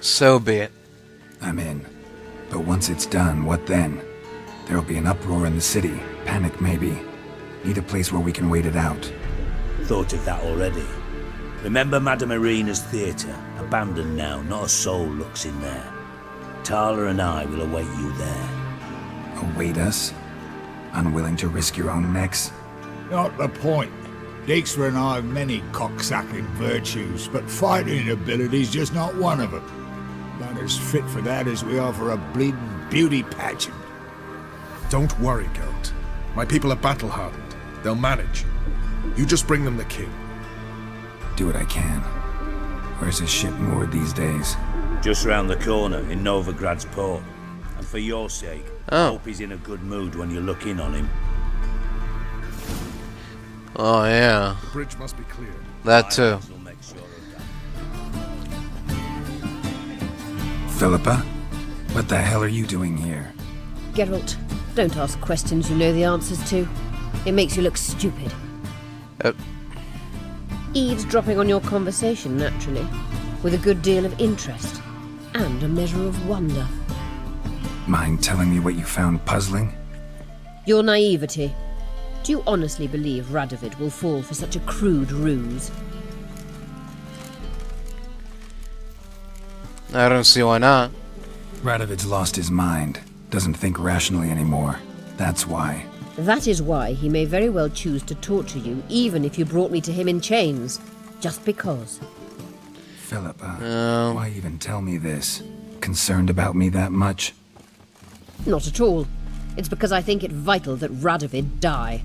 Speaker 3: So be it.
Speaker 1: I'm in. But once it's done, what then? There'll be an uproar in the city. Panic, maybe. Need a place where we can wait it out.
Speaker 14: Thought of that already. Remember Madame Irina's theatre? Abandoned now, not a soul looks in there. Tala and I will await you there.
Speaker 1: Await us? Unwilling to risk your own necks?
Speaker 15: Not the point. Dijkstra and I have many cocksucking virtues, but fighting ability's just not one of them. Not as fit for that as we are for a bleeding beauty pageant.
Speaker 13: Don't worry, Geralt. My people are battle-hardened. They'll manage. You just bring them the king.
Speaker 1: Do what I can. Where's his ship moored these days?
Speaker 14: Just round the corner, in Novigrad's port. And for your sake, I hope he's in a good mood when you look in on him.
Speaker 3: Oh, yeah.
Speaker 13: The bridge must be cleared.
Speaker 3: That too.
Speaker 1: Philippa? What the hell are you doing here?
Speaker 16: Geralt, don't ask questions you know the answers to. It makes you look stupid. Eavesdropping on your conversation, naturally, with a good deal of interest and a measure of wonder.
Speaker 1: Mind telling me what you found puzzling?
Speaker 16: Your naivety. Do you honestly believe Radovid will fall for such a crude ruse?
Speaker 3: I don't see why not.
Speaker 1: Radovid's lost his mind. Doesn't think rationally anymore. That's why.
Speaker 16: That is why he may very well choose to torture you, even if you brought me to him in chains. Just because.
Speaker 1: Philippa, why even tell me this? Concerned about me that much?
Speaker 16: Not at all. It's because I think it vital that Radovid die.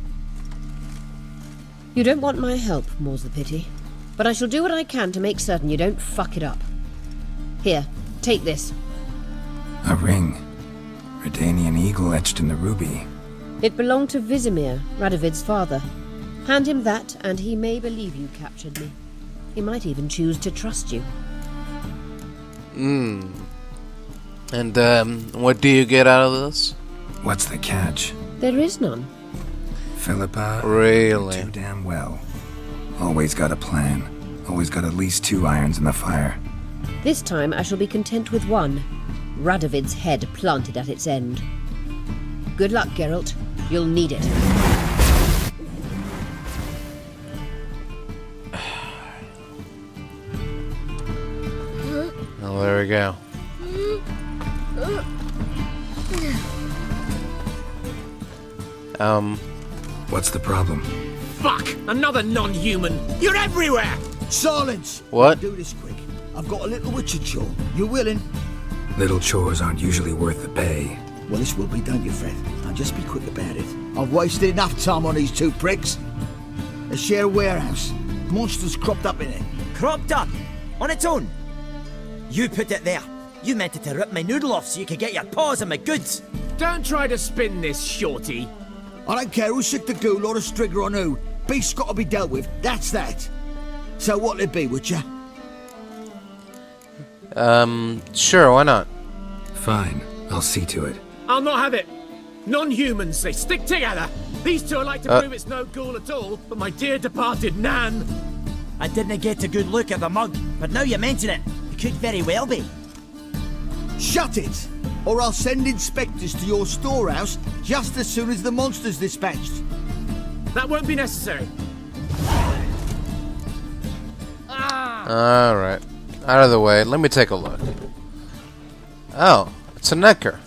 Speaker 16: You don't want my help, more's the pity. but I shall do what I can to make certain you don't fuck it up. Here, take this.
Speaker 1: A ring. Redanian eagle etched in the ruby.
Speaker 16: It belonged to Vizimir, Radovid's father. Hand him that, and he may believe you captured me. He might even choose to trust you.
Speaker 3: And, what do you get out of this?
Speaker 1: What's the catch?
Speaker 16: There is none.
Speaker 1: Philippa?
Speaker 3: Really?
Speaker 1: Too damn well. Always got a plan. Always got at least 2 irons in the fire.
Speaker 16: This time I shall be content with one. Radovid's head planted at its end. Good luck, Geralt. You'll need it.
Speaker 3: Well, there we go.
Speaker 1: What's the problem?
Speaker 10: Fuck! Another non-human! You're everywhere!
Speaker 15: Silence!
Speaker 3: What?
Speaker 15: Do this quick. I've got a little witcher chore. You willing?
Speaker 1: Little chores aren't usually worth the pay.
Speaker 15: Well, this will be done, you Fred. Now just be quick about it. I've wasted enough time on these 2 pricks. They share a warehouse. Monsters cropped up in it.
Speaker 12: Cropped up? On its own? You put it there. You meant it to rip my noodle off so you could get your paws on my goods.
Speaker 10: Don't try to spin this, shorty.
Speaker 15: I don't care who's sick the ghoul or the strigger on who. Beast's got to be dealt with. That's that. So what'll it be, Witcher?
Speaker 3: Sure, why not?
Speaker 1: Fine, I'll see to it.
Speaker 10: I'll not have it. Non-humans, they stick together. These 2 are like to prove it's no ghoul at all, but my dear departed Nan.
Speaker 12: I didn't get a good look at the mug, but now you mention it, it could very well be.
Speaker 15: Shut it! Or I'll send inspectors to your storehouse just as soon as the monster's dispatched.
Speaker 10: That won't be necessary.
Speaker 3: Alright. Out of the way. Let me take a look. Oh, it's a necker.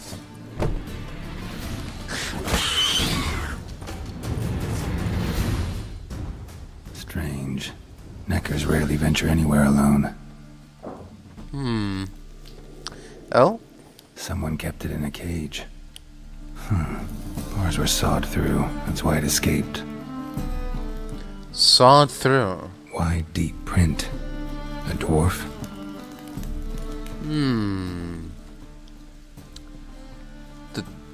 Speaker 1: Strange. Neckers rarely venture anywhere alone.
Speaker 3: Oh?
Speaker 1: Someone kept it in a cage. Bars were sawed through. That's why it escaped.
Speaker 3: Sawed through?
Speaker 1: Wide, deep print. A dwarf?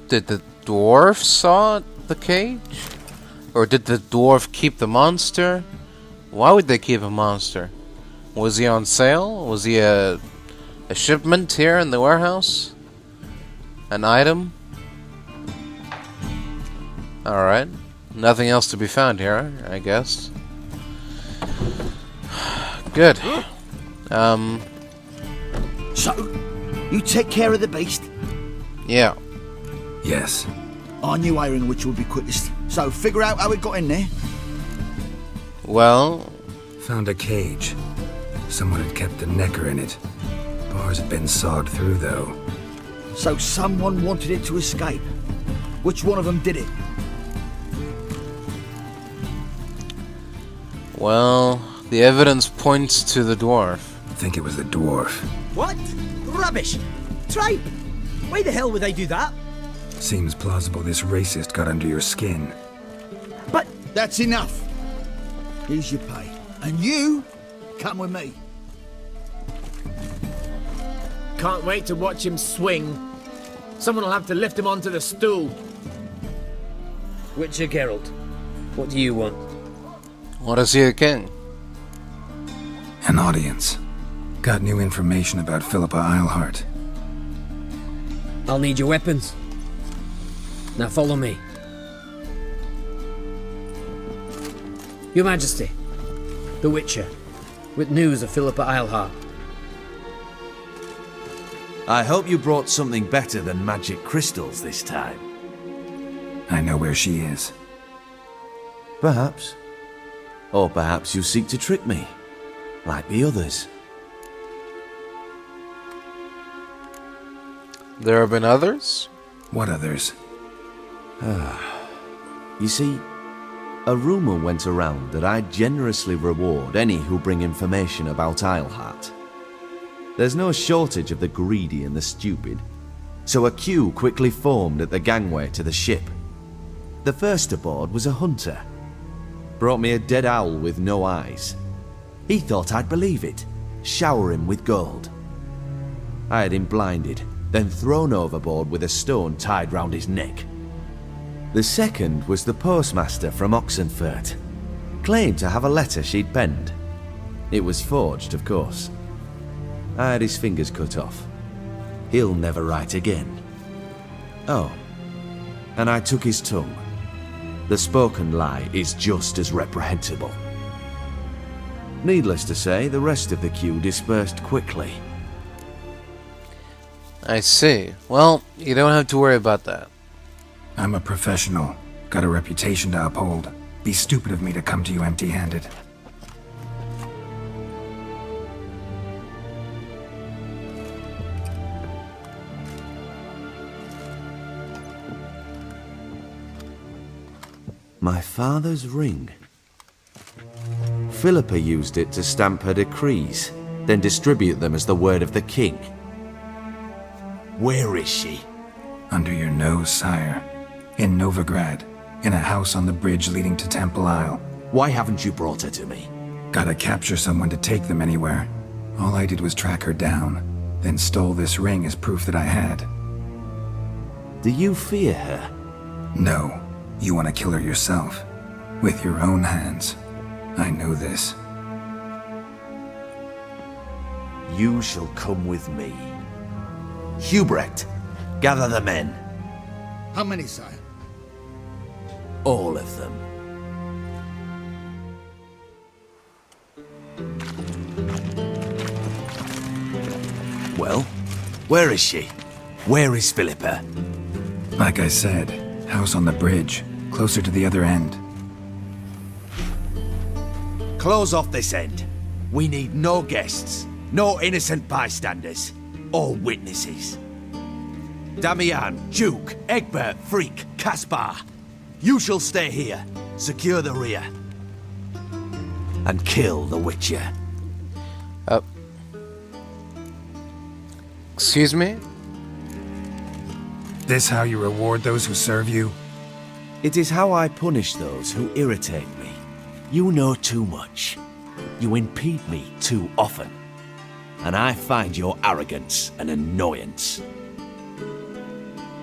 Speaker 3: Did the dwarf saw the cage? Or did the dwarf keep the monster? Why would they keep a monster? Was he on sale? Was he a shipment here in the warehouse? An item? Alright. Nothing else to be found here, I guess. Good.
Speaker 15: So, you take care of the beast?
Speaker 3: Yeah.
Speaker 1: Yes.
Speaker 15: I knew iron which would be quickest. So, figure out how it got in there.
Speaker 3: Well...
Speaker 1: Found a cage. Someone had kept a necker in it. Bars had been sawed through, though.
Speaker 15: So someone wanted it to escape. Which one of them did it?
Speaker 3: Well, the evidence points to the dwarf.
Speaker 1: I think it was the dwarf.
Speaker 12: What? Rubbish! Tripe! Why the hell would I do that?
Speaker 1: Seems plausible this racist got under your skin.
Speaker 12: But...
Speaker 15: That's enough. Here's your pay. And you, come with me.
Speaker 10: Can't wait to watch him swing. Someone will have to lift him onto the stool.
Speaker 17: Witcher Geralt, what do you want?
Speaker 3: Want to see the king?
Speaker 1: An audience. Got new information about Philippa Eilhart.
Speaker 17: I'll need your weapons. Now follow me. Your Majesty, the Witcher, with news of Philippa Eilhart.
Speaker 18: I hope you brought something better than magic crystals this time.
Speaker 1: I know where she is.
Speaker 18: Perhaps. Or perhaps you seek to trick me, like the others.
Speaker 3: There have been others?
Speaker 1: What others?
Speaker 18: You see, a rumor went around that I generously reward any who bring information about Eilhart. There's no shortage of the greedy and the stupid, so a queue quickly formed at the gangway to the ship. The first aboard was a hunter. Brought me a dead owl with no eyes. He thought I'd believe it, shower him with gold. I had him blinded, then thrown overboard with a stone tied round his neck. The second was the postmaster from Oxenfurt. Claimed to have a letter she'd penned. It was forged, of course. I had his fingers cut off. He'll never write again. Oh, and I took his tongue. The spoken lie is just as reprehensible. Needless to say, the rest of the queue dispersed quickly.
Speaker 3: I see. Well, you don't have to worry about that.
Speaker 1: I'm a professional. Got a reputation to uphold. Be stupid of me to come to you empty-handed.
Speaker 18: My father's ring. Philippa used it to stamp her decrees, then distribute them as the word of the king. Where is she?
Speaker 1: Under your nose, sire. In Novigrad, in a house on the bridge leading to Temple Isle.
Speaker 18: Why haven't you brought her to me?
Speaker 1: Gotta capture someone to take them anywhere. All I did was track her down, then stole this ring as proof that I had.
Speaker 18: Do you fear her?
Speaker 1: No. You want to kill her yourself. With your own hands. I know this.
Speaker 18: You shall come with me. Hubrecht, gather the men.
Speaker 15: How many, sire?
Speaker 18: All of them. Well, where is she? Where is Philippa?
Speaker 1: Like I said, house on the bridge, closer to the other end.
Speaker 18: Close off this end. We need no guests, no innocent bystanders, or witnesses. Damian, Duke, Egbert, Freak, Caspar. You shall stay here, secure the rear, and kill the Witcher.
Speaker 3: Excuse me?
Speaker 1: This how you reward those who serve you?
Speaker 18: It is how I punish those who irritate me. You know too much. You impede me too often. And I find your arrogance an annoyance.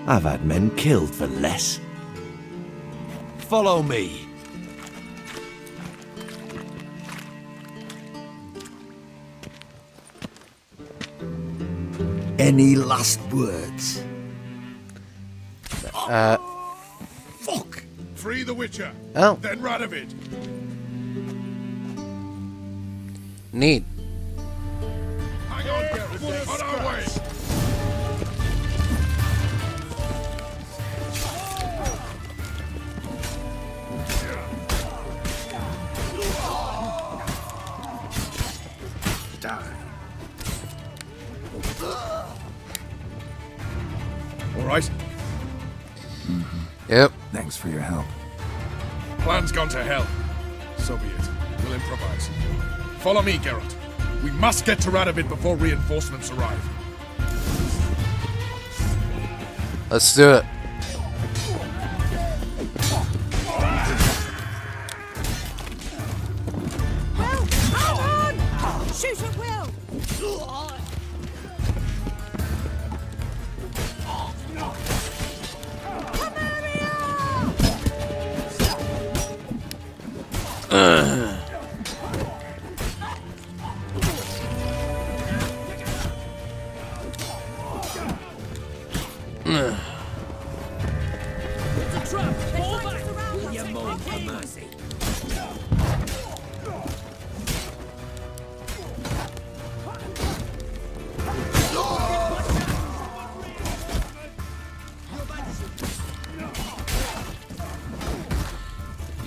Speaker 18: I've had men killed for less. Follow me.
Speaker 15: Any last words?
Speaker 13: Fuck! Free the Witcher.
Speaker 3: Oh.
Speaker 13: Then Radovid.
Speaker 3: Neat.
Speaker 13: Hang on, Geralt. On our way. All right.
Speaker 3: Yep.
Speaker 1: Thanks for your help.
Speaker 13: Plan's gone to hell. So be it. We'll improvise. Follow me, Geralt. We must get to Radovid before reinforcements arrive.
Speaker 3: Let's do it.
Speaker 19: Shoot at will!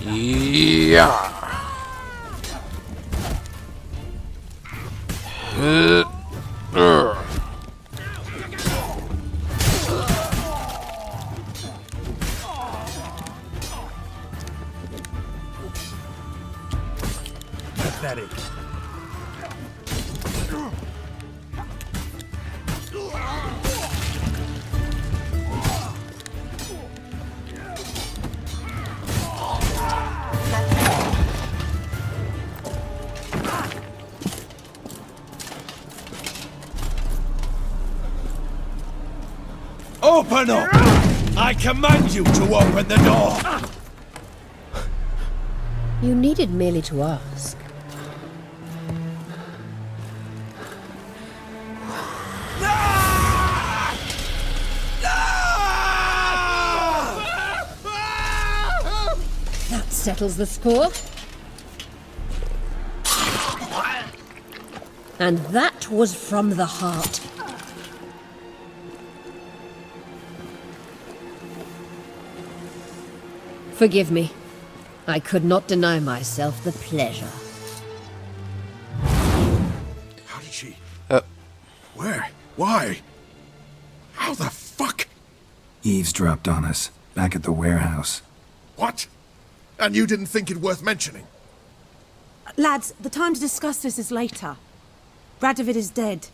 Speaker 3: Yeah.
Speaker 14: Pathetic. Open up! I command you to open the door!
Speaker 16: You needed merely to ask. That settles the score. And that was from the heart. Forgive me. I could not deny myself the pleasure.
Speaker 13: How did she? Where? Why? How the fuck?
Speaker 1: Eavesdropped on us, back at the warehouse.
Speaker 13: What? And you didn't think it worth mentioning?
Speaker 19: Lads, the time to discuss this is later. Radovid is dead.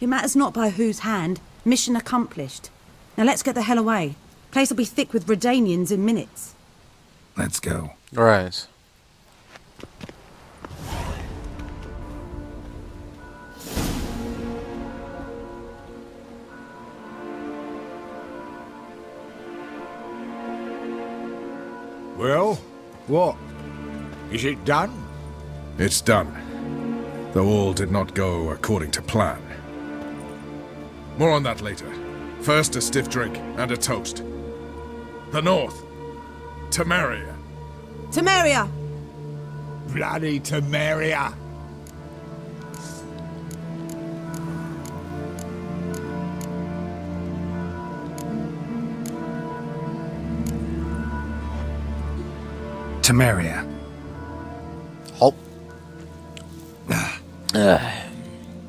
Speaker 19: It matters not by whose hand. Mission accomplished. Now let's get the hell away. Place will be thick with Redanians in minutes.
Speaker 1: Let's go.
Speaker 3: Right.
Speaker 15: Well, what? Is it done?
Speaker 13: It's done. Though all did not go according to plan. More on that later. First, a stiff drink and a toast. The North. Temeria.
Speaker 19: Temeria!
Speaker 15: Bloody Temeria!
Speaker 1: Temeria.
Speaker 3: Halt.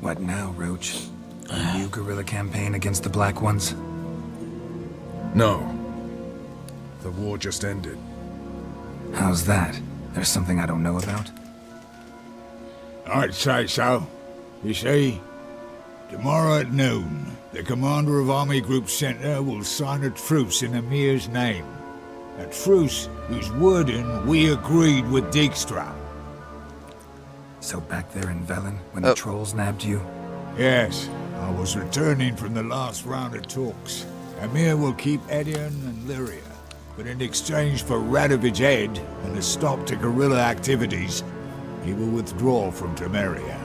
Speaker 1: What now, Roach? A new guerrilla campaign against the Black Ones?
Speaker 13: No. The war just ended.
Speaker 1: How's that? There's something I don't know about?
Speaker 15: I'd say so. You see, tomorrow at noon, the commander of Army Group Center will sign a truce in Emir's name. A truce whose wording we agreed with Dijkstra.
Speaker 1: So back there in Velen, when the trolls nabbed you?
Speaker 15: Yes, I was returning from the last round of talks. Emir will keep Edion and Lyria, but in exchange for Radovid's head and a stop to guerrilla activities, he will withdraw from Temeria.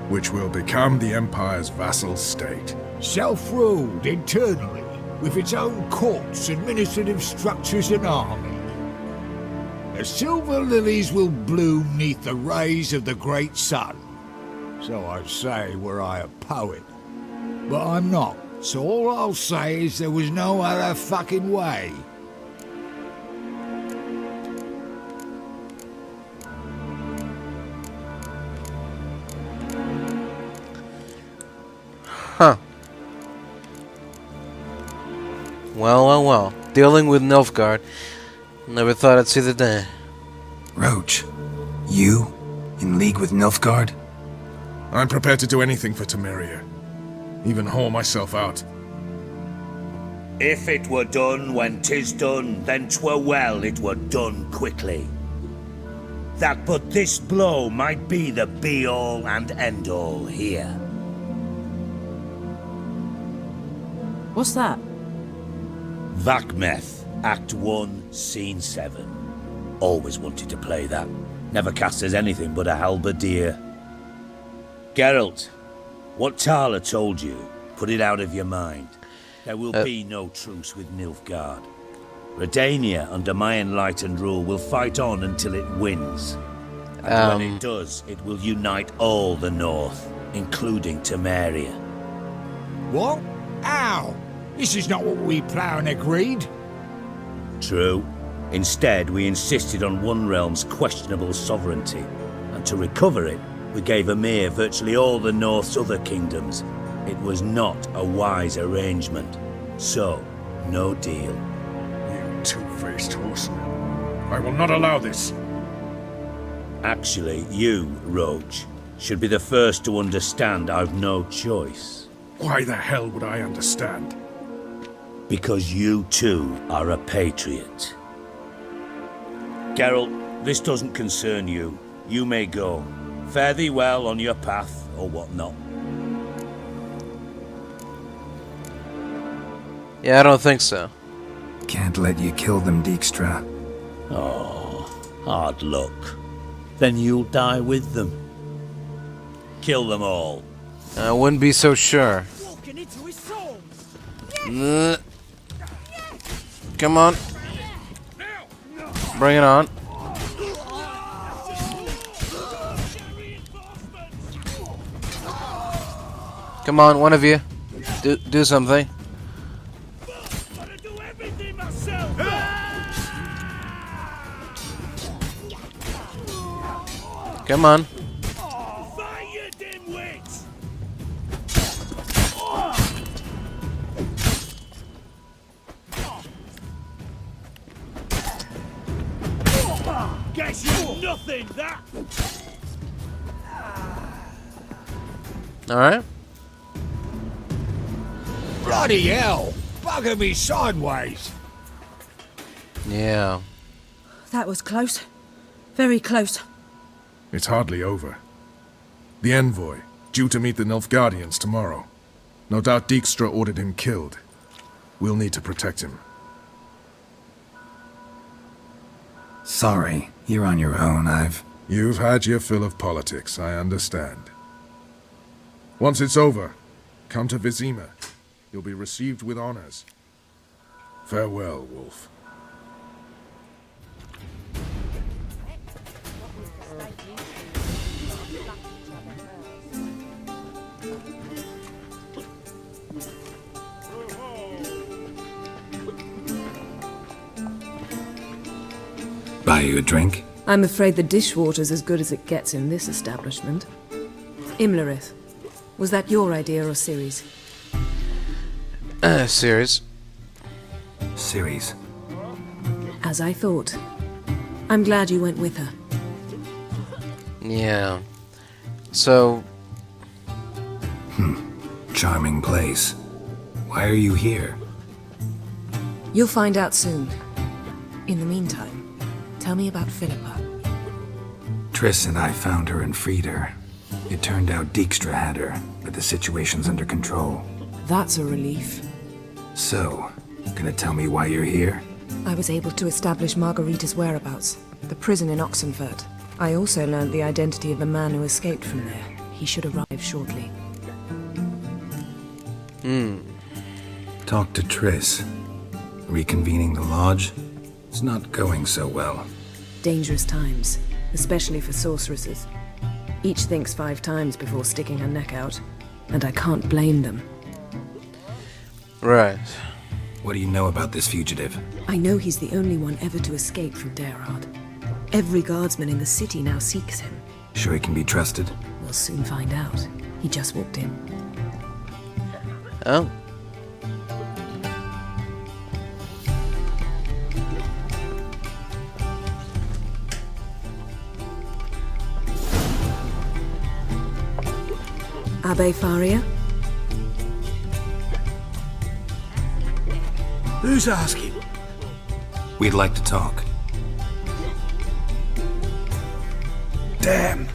Speaker 13: Which will become the Empire's vassal state.
Speaker 15: Self-ruled internally, with its own courts, administrative structures and army. The silver lilies will bloom neath the rays of the great sun. So I say were I a poet. But I'm not, so all I'll say is there was no other fucking way.
Speaker 3: Huh. Well. Dealing with Nilfgaard. Never thought I'd see the day.
Speaker 1: Roach, you? In league with Nilfgaard?
Speaker 13: I'm prepared to do anything for Temeria. Even haul myself out.
Speaker 14: If it were done when 'tis done, then 'twere well it were done quickly. That but this blow might be the be-all and end-all here.
Speaker 19: What's that?
Speaker 14: Vakmeth, Act 1, Scene 7. Always wanted to play that. Never cast as anything but a halberdier. Geralt, what Tala told you, put it out of your mind. There will be no truce with Nilfgaard. Redania, under my enlightened rule, will fight on until it wins. And when it does, it will unite all the North, including Temeria.
Speaker 15: What? How? This is not what we planned and agreed.
Speaker 14: True. Instead, we insisted on one realm's questionable sovereignty, and to recover it, we gave Emir virtually all the North's other kingdoms. It was not a wise arrangement. So, no deal.
Speaker 13: You two-faced horseman. I will not allow this.
Speaker 14: Actually, you, Roach, should be the first to understand I've no choice.
Speaker 13: Why the hell would I understand?
Speaker 14: Because you too are a patriot. Geralt, this doesn't concern you. You may go. Fare thee well on your path, or whatnot.
Speaker 3: Yeah, I don't think so.
Speaker 1: Can't let you kill them, Dijkstra.
Speaker 14: Oh, hard luck. Then you'll die with them. Kill them all.
Speaker 3: I wouldn't be so sure. Come on. Bring it on. Come on, one of you. Do something. Come on.
Speaker 10: Guess you're nothing, that.
Speaker 3: All right.
Speaker 15: Bloody hell! Bugger me sideways!
Speaker 3: Yeah.
Speaker 19: That was close. Very close.
Speaker 13: It's hardly over. The envoy, due to meet the Nilfgaardians tomorrow. No doubt Dijkstra ordered him killed. We'll need to protect him.
Speaker 1: Sorry, you're on your own.
Speaker 13: You've had your fill of politics, I understand. Once it's over, come to Vizima. You'll be received with honors. Farewell, Wolf.
Speaker 1: Buy you a drink?
Speaker 20: I'm afraid the dishwater's as good as it gets in this establishment. Imlerith, was that your idea or Ciri's?
Speaker 3: Ciri's.
Speaker 1: Ciri's.
Speaker 20: As I thought. I'm glad you went with her.
Speaker 3: Yeah. So...
Speaker 1: Charming place. Why are you here?
Speaker 20: You'll find out soon. In the meantime, tell me about Philippa.
Speaker 1: Triss and I found her and freed her. It turned out Dijkstra had her, but the situation's under control.
Speaker 20: That's a relief.
Speaker 1: So, gonna tell me why you're here?
Speaker 20: I was able to establish Margarita's whereabouts, the prison in Oxenfurt. I also learned the identity of a man who escaped from there. He should arrive shortly.
Speaker 1: Talk to Triss. Reconvening the lodge? It's not going so well.
Speaker 20: Dangerous times, especially for sorceresses. Each thinks 5 times before sticking her neck out, and I can't blame them.
Speaker 3: Right.
Speaker 1: What do you know about this fugitive?
Speaker 20: I know he's the only one ever to escape from Geralt. Every guardsman in the city now seeks him.
Speaker 1: Sure he can be trusted?
Speaker 20: We'll soon find out. He just walked in.
Speaker 3: Oh.
Speaker 20: Abbe Faria?
Speaker 10: Who's asking?
Speaker 1: We'd like to talk.
Speaker 10: Damn.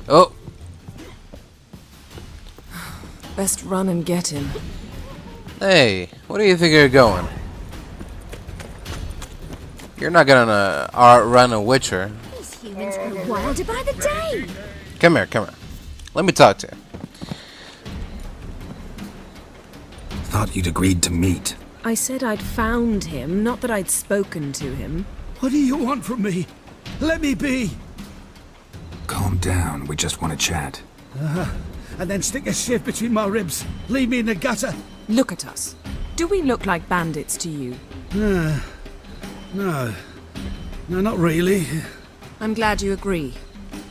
Speaker 3: Oh.
Speaker 20: Best run and get him.
Speaker 3: Hey, where do you think you're going? You're not gonna outrun a Witcher.
Speaker 7: These humans grow wilder by the day.
Speaker 3: Come here, come here. Let me talk to you.
Speaker 1: Thought you'd agreed to meet.
Speaker 20: I said I'd found him, not that I'd spoken to him.
Speaker 10: What do you want from me? Let me be.
Speaker 1: Calm down, we just want to chat.
Speaker 10: And then stick a shiv between my ribs. Leave me in the gutter.
Speaker 20: Look at us. Do we look like bandits to you?
Speaker 10: No. No, not really.
Speaker 20: I'm glad you agree.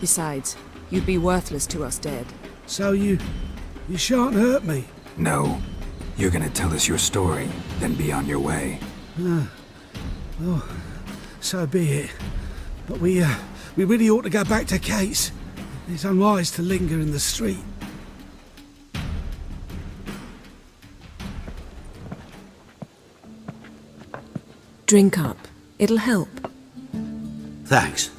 Speaker 20: Besides, you'd be worthless to us dead.
Speaker 10: So you shan't hurt me?
Speaker 1: No. You're gonna tell us your story, then be on your way.
Speaker 10: Well, so be it. But we really ought to go back to Kate's. It's unwise to linger in the street.
Speaker 20: Drink up. It'll help.
Speaker 14: Thanks.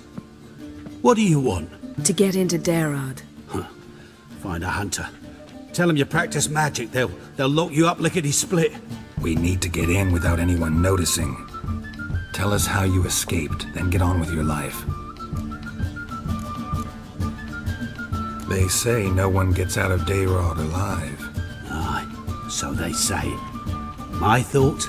Speaker 14: What do you want?
Speaker 20: To get into Derard.
Speaker 14: Find a hunter.
Speaker 10: Tell them you practice magic. They'll lock you up lickety-split.
Speaker 1: We need to get in without anyone noticing. Tell us how you escaped, then get on with your life. They say no one gets out of Dayrod alive.
Speaker 21: Aye, so they say. My thought?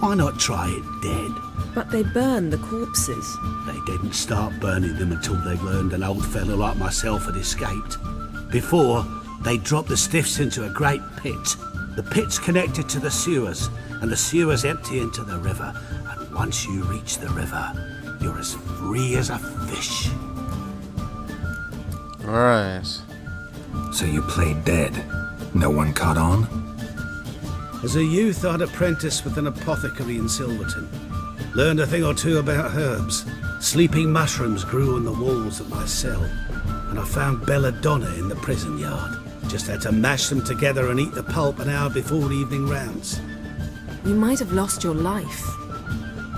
Speaker 21: Why not try it dead?
Speaker 20: But they burn the corpses.
Speaker 21: They didn't start burning them until they learned an old fellow like myself had escaped. Before, they dropped the stiffs into a great pit. The pit's connected to the sewers, and the sewers empty into the river. And once you reach the river, you're as free as a fish.
Speaker 3: Alright.
Speaker 1: So you played dead. No one caught on?
Speaker 10: As a youth, I'd apprenticed with an apothecary in Silverton. Learned a thing or two about herbs. Sleeping mushrooms grew on the walls of my cell. And I found belladonna in the prison yard. Just had to mash them together and eat the pulp an hour before evening rounds.
Speaker 20: You might have lost your life.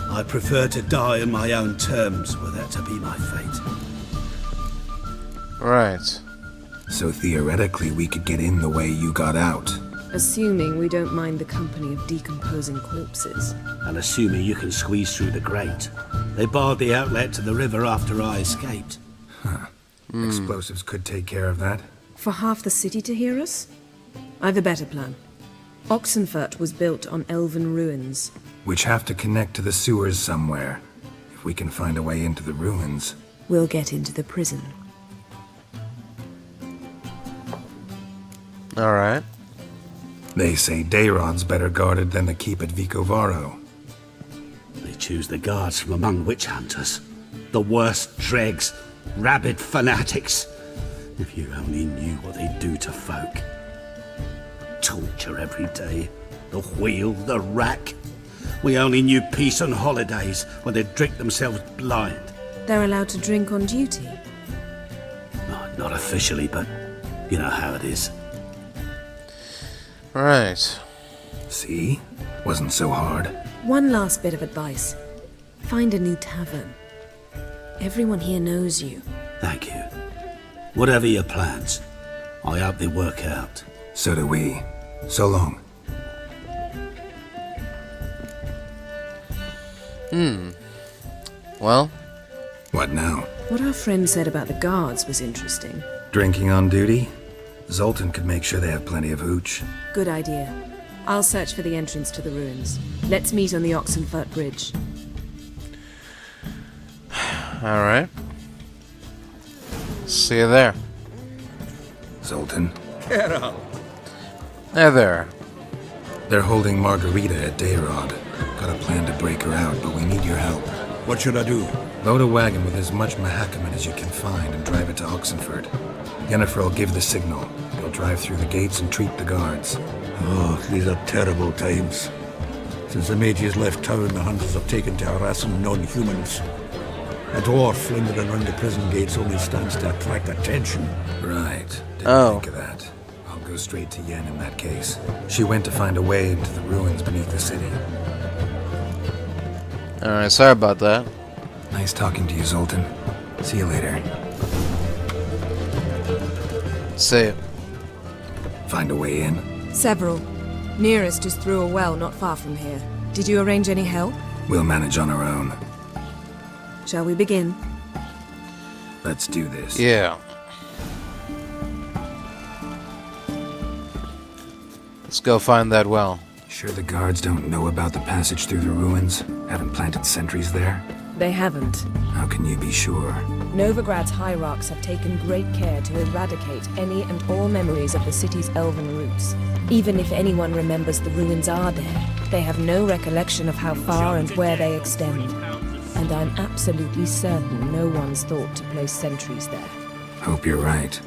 Speaker 10: I prefer to die on my own terms, were that to be my fate.
Speaker 3: Right.
Speaker 1: So theoretically we could get in the way you got out.
Speaker 20: Assuming we don't mind the company of decomposing corpses.
Speaker 21: And assuming you can squeeze through the grate. They barred the outlet to the river after I escaped.
Speaker 1: Huh. Explosives could take care of that.
Speaker 20: For half the city to hear us? I've a better plan. Oxenfurt was built on elven ruins.
Speaker 1: Which have to connect to the sewers somewhere. If we can find a way into the ruins.
Speaker 20: We'll get into the prison.
Speaker 3: Alright.
Speaker 1: They say Dayrod's better guarded than the keep at Vicovaro.
Speaker 21: They choose the guards from among witch hunters. The worst dregs, rabid fanatics. If you only knew what they do to folk. Torture every day. The wheel, the rack. We only knew peace on holidays when they drink themselves blind.
Speaker 20: They're allowed to drink on duty?
Speaker 21: Not officially, but you know how it is.
Speaker 3: Right.
Speaker 1: See? Wasn't so hard.
Speaker 20: One last bit of advice. Find a new tavern. Everyone here knows you.
Speaker 21: Thank you. Whatever your plans, I hope they work out.
Speaker 1: So do we. So long.
Speaker 3: Well?
Speaker 1: What now?
Speaker 20: What our friend said about the guards was interesting.
Speaker 1: Drinking on duty? Zoltan could make sure they have plenty of hooch.
Speaker 20: Good idea. I'll search for the entrance to the ruins. Let's meet on the Oxenfurt Bridge.
Speaker 3: Alright. See you there.
Speaker 1: Zoltan.
Speaker 10: Geralt.
Speaker 3: Hey there.
Speaker 1: They're holding Margarita at Dayrod. Got a plan to break her out, but we need your help.
Speaker 10: What should I do?
Speaker 1: Load a wagon with as much Mahakaman as you can find and drive it to Oxenfurt. Yennefer will give the signal. You'll drive through the gates and treat the guards.
Speaker 10: Oh, these are terrible times. Since the mages left town, the hunters have taken to harassing non-humans. A dwarf lingering around the prison gates only stands to attract attention.
Speaker 1: Right. Didn't think of that. I'll go straight to Yen in that case. She went to find a way into the ruins beneath the city.
Speaker 3: Alright, sorry about that.
Speaker 1: Nice talking to you, Zoltan. See you later.
Speaker 3: See you.
Speaker 1: Find a way in?
Speaker 20: Several. Nearest is through a well not far from here. Did you arrange any help?
Speaker 1: We'll manage on our own.
Speaker 20: Shall we begin?
Speaker 1: Let's do this.
Speaker 3: Yeah. Let's go find that well.
Speaker 1: Sure the guards don't know about the passage through the ruins? Haven't planted sentries there?
Speaker 20: They haven't.
Speaker 1: How can you be sure?
Speaker 20: Novigrad's hierarchs have taken great care to eradicate any and all memories of the city's elven roots. Even if anyone remembers the ruins are there, they have no recollection of how far and where they extend. And I'm absolutely certain no one's thought to place sentries there.
Speaker 1: Hope you're right.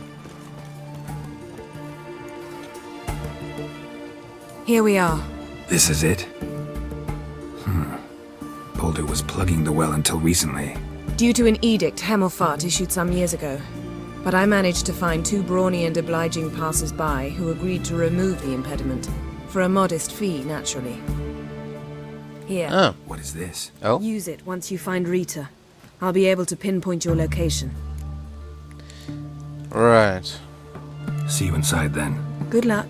Speaker 20: Here we are.
Speaker 1: This is it? Boulder was plugging the well until recently.
Speaker 20: Due to an edict Hemelfart issued some years ago. But I managed to find two brawny and obliging passers-by who agreed to remove the impediment. For a modest fee, naturally. Here.
Speaker 3: Oh.
Speaker 1: What is this?
Speaker 3: Oh?
Speaker 20: Use it once you find Rita. I'll be able to pinpoint your location.
Speaker 3: Right.
Speaker 1: See you inside then.
Speaker 20: Good luck.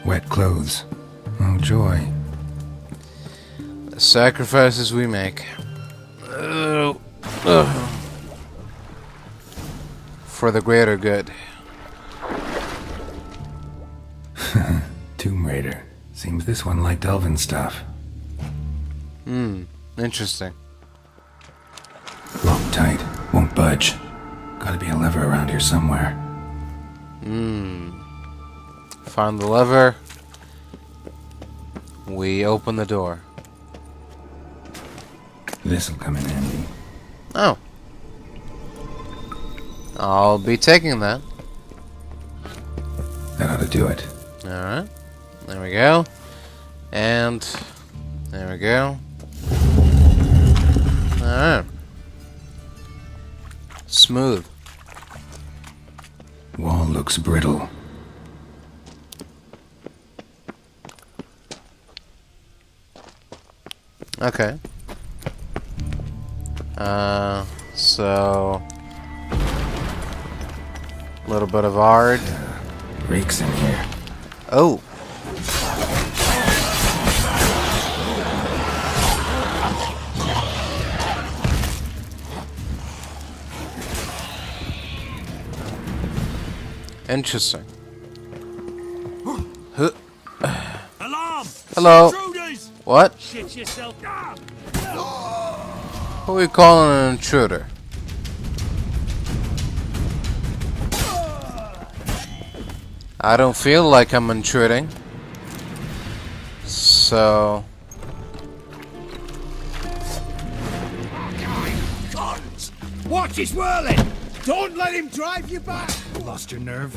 Speaker 1: Wet clothes. Oh, joy.
Speaker 3: The sacrifices we make. For the greater good.
Speaker 1: Tomb Raider. Seems this one liked elven stuff.
Speaker 3: Interesting.
Speaker 1: Locked tight. Won't budge. Gotta be a lever around here somewhere.
Speaker 3: Find the lever. We open the door.
Speaker 1: This'll come in handy.
Speaker 3: Oh. I'll be taking that.
Speaker 1: That ought to do it.
Speaker 3: Alright. There we go. And there we go. Alright. Smooth.
Speaker 1: Wall looks brittle.
Speaker 3: Okay. So a little bit of art.
Speaker 1: Reeks in here.
Speaker 3: Oh. Interesting.
Speaker 14: Alarm!
Speaker 3: Hello.
Speaker 14: Intruders!
Speaker 3: What?
Speaker 14: Shit yourself.
Speaker 3: Who are we calling an intruder? I don't feel like I'm intruding. So...
Speaker 15: Cons! Watch his whirling! Don't let him drive you back!
Speaker 10: Lost your nerve?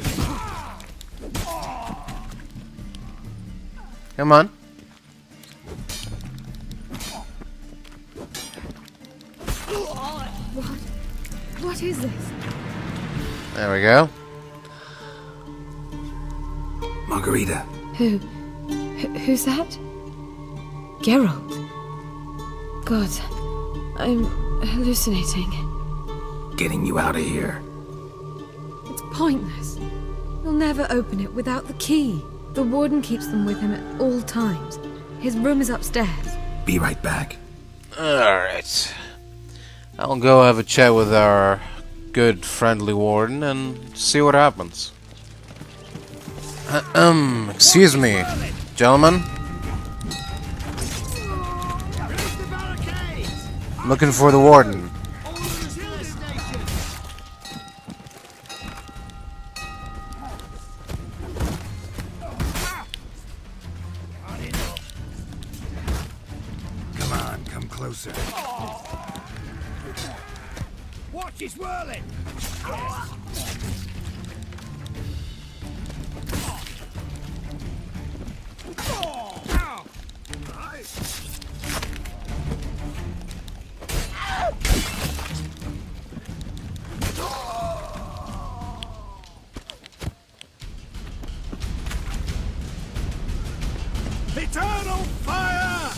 Speaker 3: Come on.
Speaker 5: What is this?
Speaker 3: There we go.
Speaker 1: Margarita.
Speaker 5: Who's that? Geralt. God, I'm hallucinating.
Speaker 1: Getting you out of here.
Speaker 5: It's pointless. He'll never open it without the key. The warden keeps them with him at all times. His room is upstairs.
Speaker 1: Be right back.
Speaker 3: Alright. I'll go have a chat with our good friendly warden and see what happens. Excuse me, gentlemen. I'm looking for the warden.
Speaker 1: Come on, come closer.
Speaker 15: Watch his whirling!
Speaker 14: Eternal fire!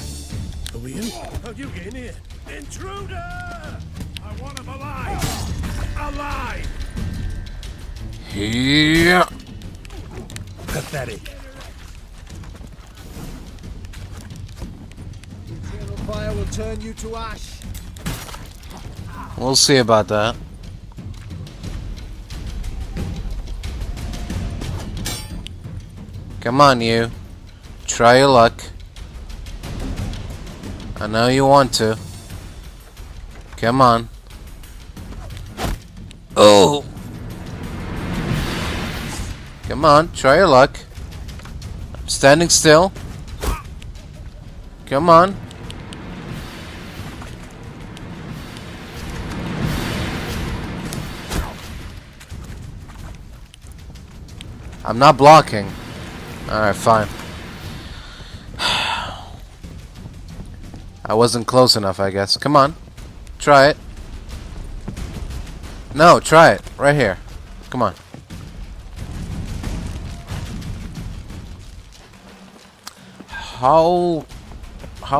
Speaker 10: Are we in?
Speaker 14: How'd you get in here? Intruder! I want him alive! Alive!
Speaker 3: Yeah.
Speaker 15: Pathetic. Eternal fire will turn you to ash.
Speaker 3: We'll see about that. Come on, you. Try your luck. I know you want to. Come on. Oh! Come on, try your luck. I'm standing still. Come on. I'm not blocking. Alright, fine. I wasn't close enough, I guess. Come on. Try it. No, try it. Right here. Come on. How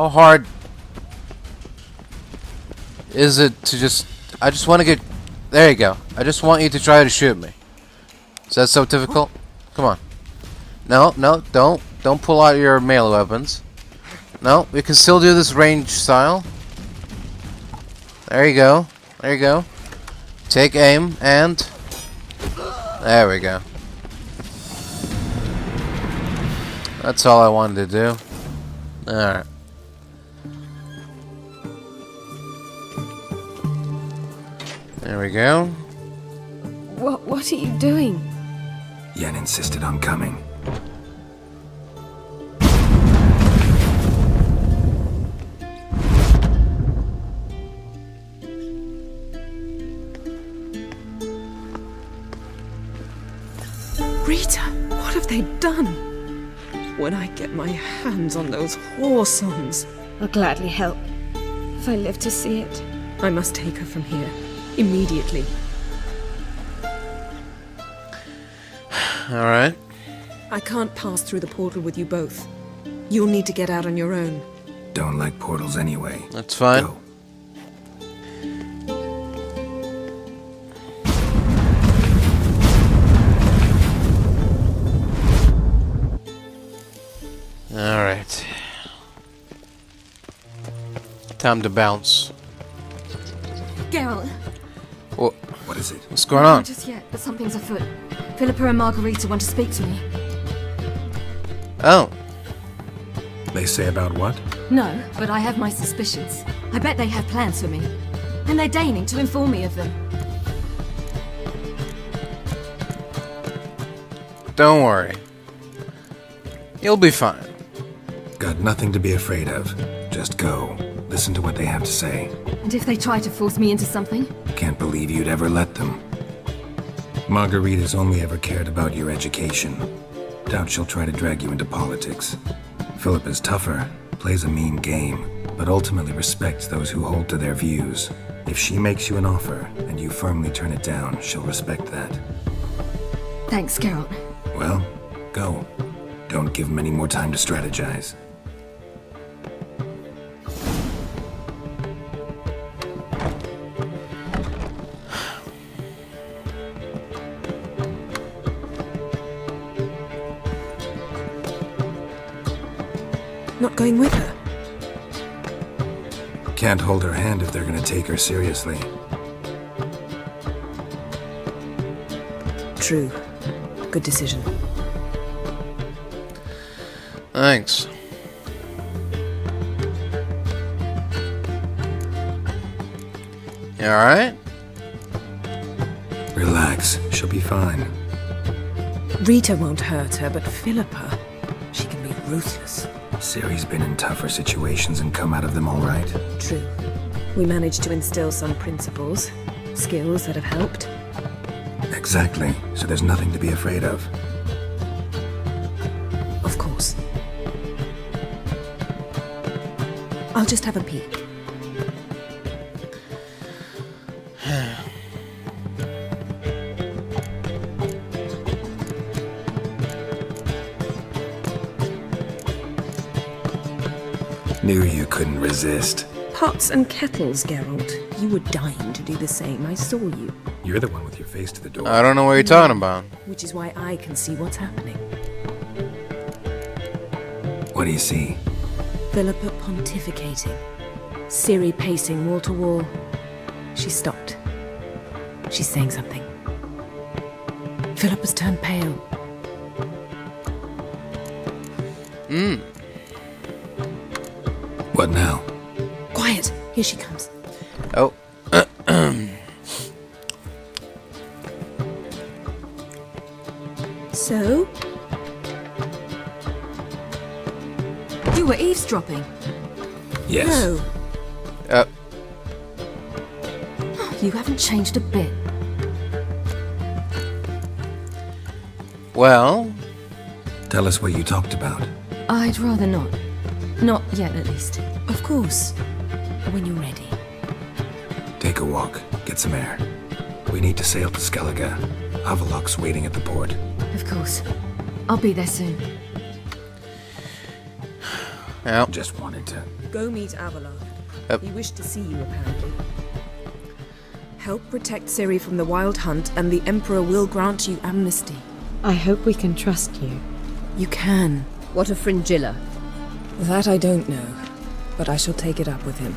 Speaker 3: hard is it to just... I just want to get... There you go. I just want you to try to shoot me. Is that so difficult? Come on. No, don't pull out your melee weapons. No, we can still do this range style. There you go. There you go. Take aim and... There we go. That's all I wanted to do. Alright. There we go.
Speaker 20: What are you doing?
Speaker 1: Yen insisted on coming.
Speaker 20: Rita, what have they done? When I get my hands on those whoresons...
Speaker 5: I'll gladly help, if I live to see it.
Speaker 20: I must take her from here, immediately.
Speaker 3: Alright.
Speaker 20: I can't pass through the portal with you both. You'll need to get out on your own.
Speaker 1: Don't like portals anyway.
Speaker 3: That's fine.
Speaker 1: Go.
Speaker 3: Alright. Time to bounce.
Speaker 5: Geralt.
Speaker 1: What is it?
Speaker 3: What's going on?
Speaker 5: Not just yet, but something's afoot. Philippa and Margarita want to speak to me.
Speaker 3: Oh.
Speaker 1: They say about what?
Speaker 5: No, but I have my suspicions. I bet they have plans for me. And they're deigning to inform me of them.
Speaker 3: Don't worry. You'll be fine.
Speaker 1: Got nothing to be afraid of. Just go. Listen to what they have to say.
Speaker 5: And if they try to force me into something?
Speaker 1: Can't believe you'd ever let them. Margarita's only ever cared about your education. Doubt she'll try to drag you into politics. Philippa's tougher, plays a mean game, but ultimately respects those who hold to their views. If she makes you an offer, and you firmly turn it down, she'll respect that.
Speaker 5: Thanks, Geralt.
Speaker 1: Well, go. Don't give them any more time to strategize.
Speaker 20: Not going with her?
Speaker 1: Can't hold her hand if they're gonna take her seriously.
Speaker 20: True. Good decision.
Speaker 3: Thanks. You alright?
Speaker 1: Relax, she'll be fine.
Speaker 20: Rita won't hurt her, but Philippa, she can be ruthless.
Speaker 1: Ciri's been in tougher situations and come out of them all right.
Speaker 20: True. We managed to instill some principles, skills that have helped.
Speaker 1: Exactly, so there's nothing to be afraid of.
Speaker 20: Of course. I'll just have a peek.
Speaker 1: Knew you couldn't resist.
Speaker 20: Pots and kettles, Geralt. You were dying to do the same. I saw you.
Speaker 1: You're the one with your face to the door.
Speaker 3: I don't know what you're talking about.
Speaker 20: Which is why I can see what's happening.
Speaker 1: What do you see?
Speaker 20: Philippa pontificating. Ciri pacing wall to wall. She stopped. She's saying something. Philippa's turned pale.
Speaker 1: What now?
Speaker 20: Quiet! Here she comes.
Speaker 3: Oh.
Speaker 20: So?
Speaker 5: You were eavesdropping.
Speaker 1: Yes.
Speaker 20: No.
Speaker 5: You haven't changed a bit.
Speaker 3: Well?
Speaker 1: Tell us what you talked about.
Speaker 5: I'd rather not. Not yet, at least.
Speaker 20: Of course. When you're ready.
Speaker 1: Take a walk. Get some air. We need to sail to Skellige. Avalok's waiting at the port.
Speaker 5: Of course. I'll be there soon.
Speaker 3: Yeah.
Speaker 1: Just wanted to...
Speaker 20: Go meet Avalok.
Speaker 3: Yep.
Speaker 20: He wished to see you, apparently. Help protect Ciri from the Wild Hunt, and the Emperor will grant you amnesty.
Speaker 16: I hope we can trust you.
Speaker 20: You can.
Speaker 16: What of Fringilla?
Speaker 20: That I don't know, but I shall take it up with him.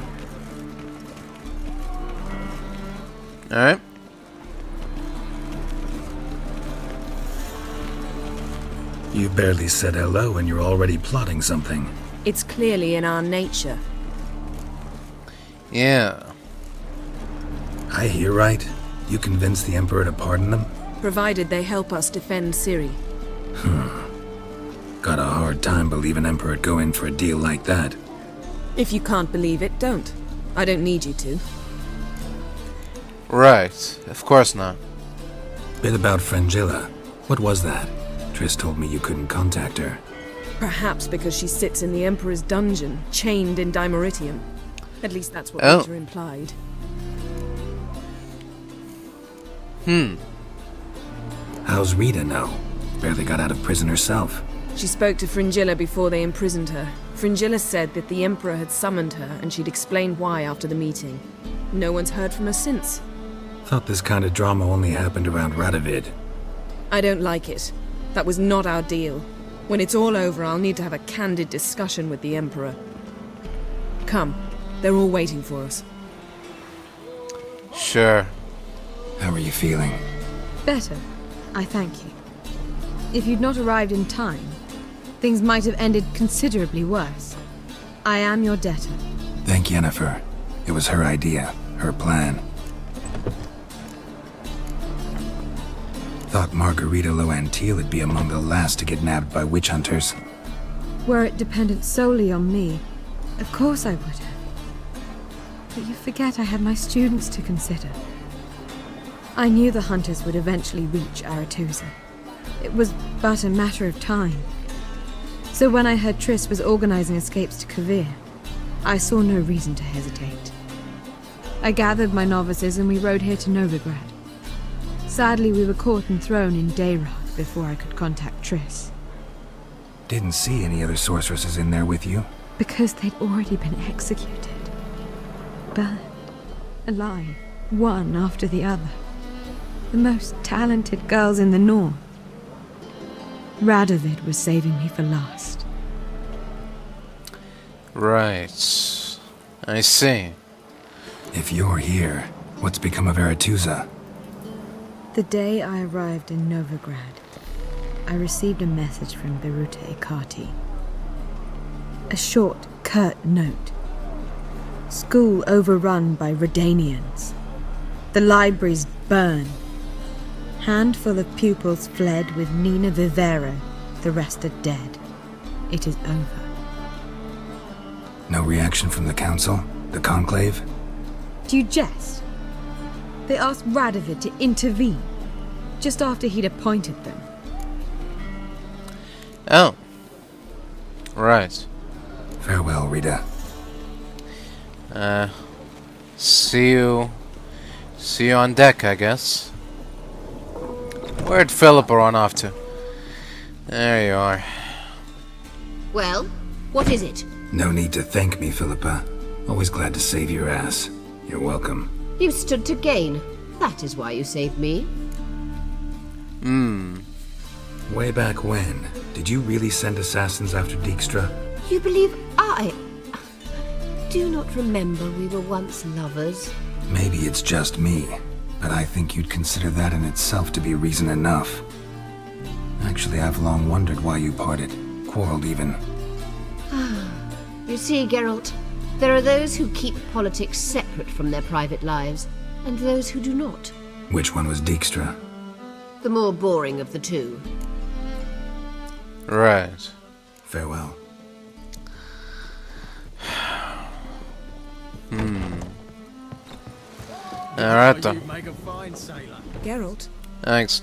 Speaker 3: Alright.
Speaker 1: You barely said hello and you're already plotting something.
Speaker 20: It's clearly in our nature.
Speaker 3: Yeah.
Speaker 1: I hear right. You convinced the Emperor to pardon them?
Speaker 20: Provided they help us defend Ciri.
Speaker 1: Got a hard time believing Emperor'd go in for a deal like that.
Speaker 20: If you can't believe it, don't. I don't need you to.
Speaker 3: Right. Of course not.
Speaker 1: Bit about Fringilla. What was that? Triss told me you couldn't contact her.
Speaker 20: Perhaps because she sits in the Emperor's dungeon, chained in Dimeritium. At least that's what
Speaker 3: Oh.
Speaker 20: Rita implied.
Speaker 1: How's Rita know? Barely got out of prison herself.
Speaker 20: She spoke to Fringilla before they imprisoned her. Fringilla said that the Emperor had summoned her and she'd explained why after the meeting. No one's heard from her since.
Speaker 1: Thought this kind of drama only happened around Radovid.
Speaker 20: I don't like it. That was not our deal. When it's all over, I'll need to have a candid discussion with the Emperor. Come. They're all waiting for us.
Speaker 3: Sure.
Speaker 1: How are you feeling?
Speaker 5: Better, I thank you. If you'd not arrived in time, things might have ended considerably worse. I am your debtor.
Speaker 1: Thank Yennefer. It was her idea, her plan. Thought Margarita Loantil would be among the last to get nabbed by witch hunters.
Speaker 5: Were it dependent solely on me, of course I would have. But you forget I had my students to consider. I knew the hunters would eventually reach Aretusa. It was but a matter of time. So when I heard Triss was organizing escapes to Kovir, I saw no reason to hesitate. I gathered my novices and we rode here to Novigrad. Sadly, we were caught and thrown in Dayrod before I could contact Triss.
Speaker 1: Didn't see any other sorceresses in there with you?
Speaker 5: Because they'd already been executed. Burned. Alive. One after the other. The most talented girls in the north. Radovid was saving me for last.
Speaker 3: Right. I see.
Speaker 1: If you're here, what's become of Aretusa?
Speaker 5: The day I arrived in Novigrad, I received a message from Beruta Ikati. A short, curt note. School overrun by Redanians. The libraries burned. Handful of pupils fled with Nina Vivero. The rest are dead. It is over.
Speaker 1: No reaction from the council? The conclave?
Speaker 5: Do you jest? They asked Radovid to intervene, just after he'd appointed them.
Speaker 3: Oh. Right.
Speaker 1: Farewell, Rita.
Speaker 3: See you on deck, I guess. Where'd Philippa run off to? There you are.
Speaker 16: Well, what is it?
Speaker 1: No need to thank me, Philippa. Always glad to save your ass. You're welcome.
Speaker 16: You stood to gain. That is why you saved me.
Speaker 1: Way back when, did you really send assassins after Dijkstra?
Speaker 16: You believe I do not remember we were once lovers?
Speaker 1: Maybe it's just me, but I think you'd consider that in itself to be reason enough. Actually, I've long wondered why you parted. Quarreled even.
Speaker 16: You see, Geralt, there are those who keep politics separate from their private lives, and those who do not.
Speaker 1: Which one was Dijkstra?
Speaker 16: The more boring of the two.
Speaker 3: Right.
Speaker 1: Farewell.
Speaker 3: Alright then.
Speaker 20: Geralt?
Speaker 3: Thanks.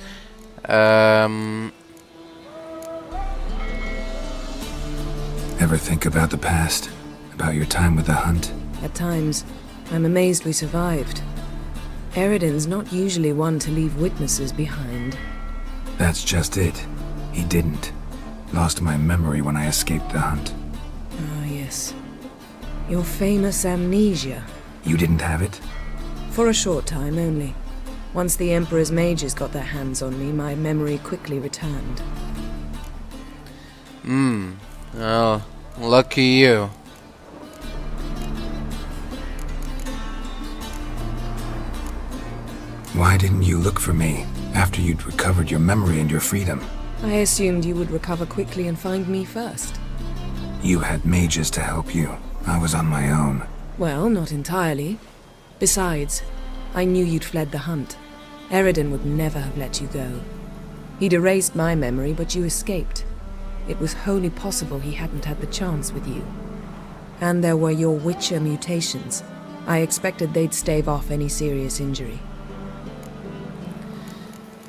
Speaker 1: Ever think about the past? About your time with the hunt?
Speaker 20: At times, I'm amazed we survived. Eredin's not usually one to leave witnesses behind.
Speaker 1: That's just it. He didn't. Lost my memory when I escaped the hunt.
Speaker 20: Ah, yes. Your famous amnesia.
Speaker 1: You didn't have it?
Speaker 20: For a short time only. Once the Emperor's mages got their hands on me, my memory quickly returned.
Speaker 3: Oh, lucky you.
Speaker 1: Why didn't you look for me after you'd recovered your memory and your freedom?
Speaker 20: I assumed you would recover quickly and find me first.
Speaker 1: You had mages to help you. I was on my own.
Speaker 20: Well, not entirely. Besides, I knew you'd fled the hunt. Eredin would never have let you go. He'd erased my memory, but you escaped. It was wholly possible he hadn't had the chance with you. And there were your Witcher mutations. I expected they'd stave off any serious injury.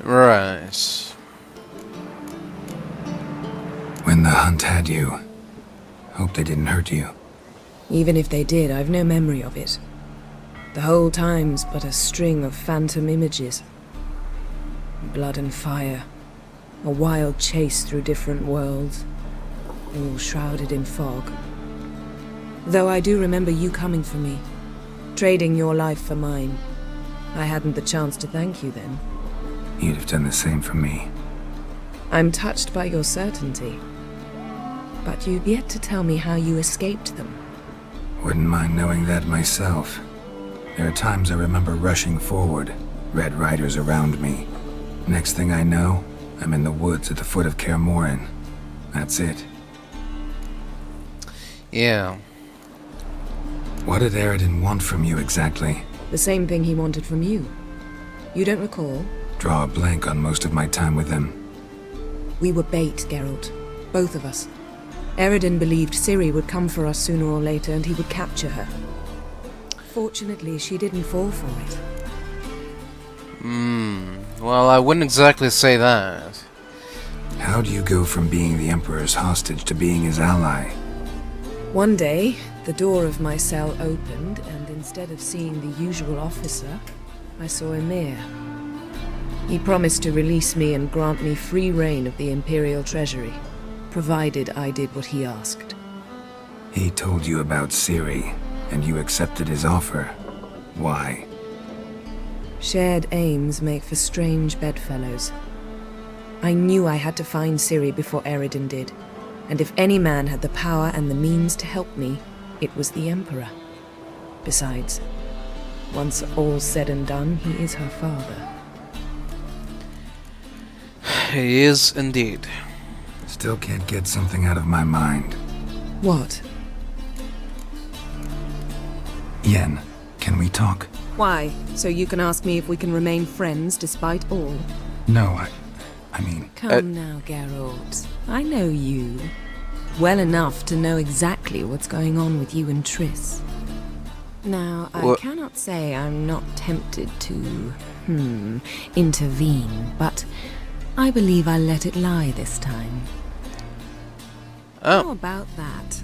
Speaker 3: Right.
Speaker 1: When the hunt had you, hope they didn't hurt you.
Speaker 20: Even if they did, I've no memory of it. The whole time's but a string of phantom images. Blood and fire. A wild chase through different worlds. All shrouded in fog. Though I do remember you coming for me. Trading your life for mine. I hadn't the chance to thank you then.
Speaker 1: You'd have done the same for me.
Speaker 20: I'm touched by your certainty. But you've yet to tell me how you escaped them.
Speaker 1: Wouldn't mind knowing that myself. There are times I remember rushing forward, red riders around me. Next thing I know, I'm in the woods at the foot of Kaer Morhen. That's it.
Speaker 3: Yeah.
Speaker 1: What did Eredin want from you exactly?
Speaker 20: The same thing he wanted from you. You don't recall?
Speaker 1: Draw a blank on most of my time with him.
Speaker 20: We were bait, Geralt. Both of us. Eredin believed Ciri would come for us sooner or later and he would capture her. Fortunately, she didn't fall for it.
Speaker 3: Well, I wouldn't exactly say that.
Speaker 1: How do you go from being the Emperor's hostage to being his ally?
Speaker 20: One day, the door of my cell opened, and instead of seeing the usual officer, I saw Emir. He promised to release me and grant me free reign of the Imperial Treasury, provided I did what he asked.
Speaker 1: He told you about Ciri, and you accepted his offer. Why?
Speaker 20: Shared aims make for strange bedfellows. I knew I had to find Ciri before Eredin did, and if any man had the power and the means to help me, it was the Emperor. Besides, once all's said and done, he is her father.
Speaker 3: He is indeed.
Speaker 1: Still can't get something out of my mind.
Speaker 20: What?
Speaker 1: Yen, can we talk?
Speaker 20: Why? So you can ask me if we can remain friends despite all?
Speaker 1: No, I mean...
Speaker 20: Come now, Geralt. I know you. Well enough to know exactly what's going on with you and Triss. Now, I cannot say I'm not tempted to, intervene, but I believe I'll let it lie this time. How about that?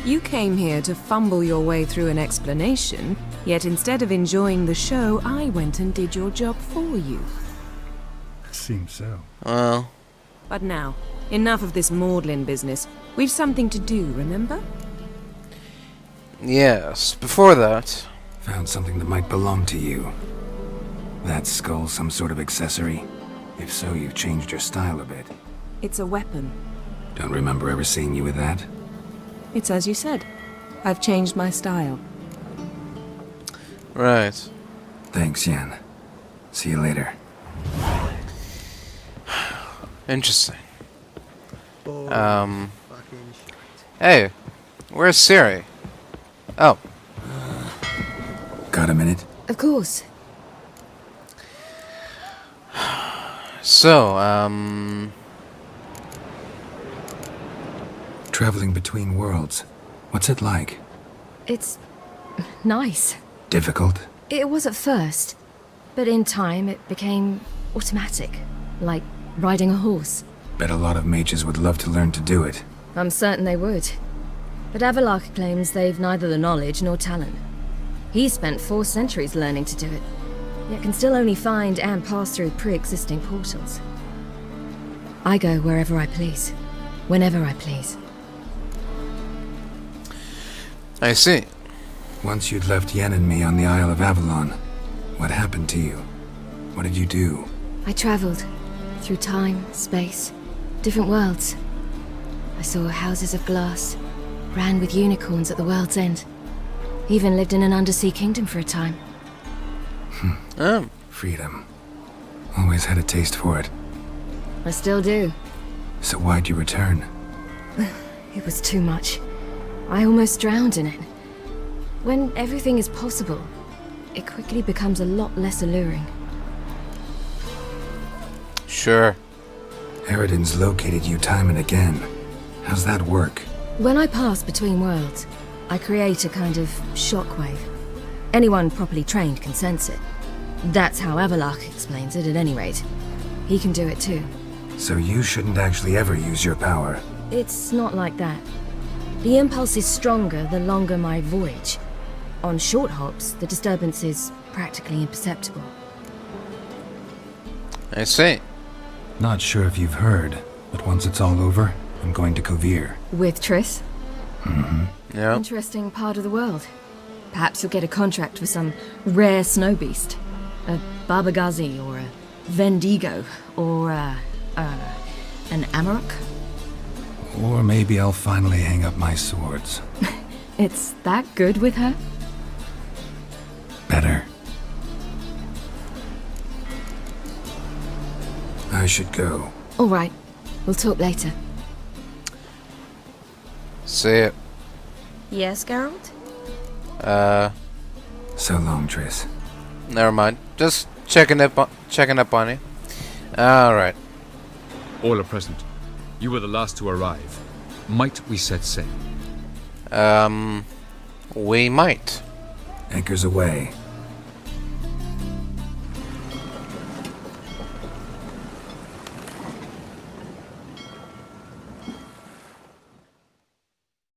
Speaker 20: You came here to fumble your way through an explanation, yet instead of enjoying the show, I went and did your job for you.
Speaker 1: Seems so.
Speaker 3: Well...
Speaker 20: But now, enough of this maudlin business. We've something to do, remember?
Speaker 3: Yes, before that...
Speaker 1: Found something that might belong to you. That skull some sort of accessory? If so, you've changed your style a bit.
Speaker 20: It's a weapon.
Speaker 1: Don't remember ever seeing you with that.
Speaker 20: It's as you said. I've changed my style.
Speaker 3: Right.
Speaker 1: Thanks, Yen. See you later.
Speaker 3: Interesting. Hey, where's Ciri? Oh.
Speaker 1: Got a minute?
Speaker 5: Of course.
Speaker 3: So,
Speaker 1: Traveling between worlds. What's it like?
Speaker 5: It's nice.
Speaker 1: Difficult?
Speaker 5: It was at first, but in time it became automatic, like riding a horse.
Speaker 1: Bet a lot of mages would love to learn to do it.
Speaker 5: I'm certain they would. But Avalok claims they've neither the knowledge nor talent. He spent 4 centuries learning to do it, yet can still only find and pass through pre-existing portals. I go wherever I please, whenever I please.
Speaker 3: I see.
Speaker 1: Once you'd left Yen and me on the Isle of Avalon, what happened to you? What did you do?
Speaker 5: I traveled through time, space, different worlds. I saw houses of glass, ran with unicorns at the world's end. Even lived in an undersea kingdom for a time.
Speaker 1: Freedom. Always had a taste for it.
Speaker 5: I still do.
Speaker 1: So why'd you return?
Speaker 5: It was too much. I almost drowned in it. When everything is possible, it quickly becomes a lot less alluring.
Speaker 3: Sure.
Speaker 1: Eredin's located you time and again. How's that work?
Speaker 5: When I pass between worlds, I create a kind of shockwave. Anyone properly trained can sense it. That's how Avalok explains it, at any rate. He can do it too.
Speaker 1: So you shouldn't actually ever use your power.
Speaker 5: It's not like that. The impulse is stronger the longer my voyage. On short hops, the disturbance is practically imperceptible.
Speaker 3: I see.
Speaker 1: Not sure if you've heard, but once it's all over, I'm going to Kovir.
Speaker 5: With Triss?
Speaker 3: Yeah.
Speaker 5: Interesting part of the world. Perhaps you'll get a contract for some rare snow beast. A Barbagazi, or a Vendigo, or an Amarok.
Speaker 1: Or maybe I'll finally hang up my swords.
Speaker 5: It's that good with her?
Speaker 1: Better. I should go.
Speaker 5: All right. We'll talk later.
Speaker 3: See it.
Speaker 20: Yes, Geralt?
Speaker 1: So long, Triss.
Speaker 3: Never mind. Just checking up on you. Alright.
Speaker 2: All are present. You were the last to arrive. Might we set sail?
Speaker 3: We might.
Speaker 1: Anchors away.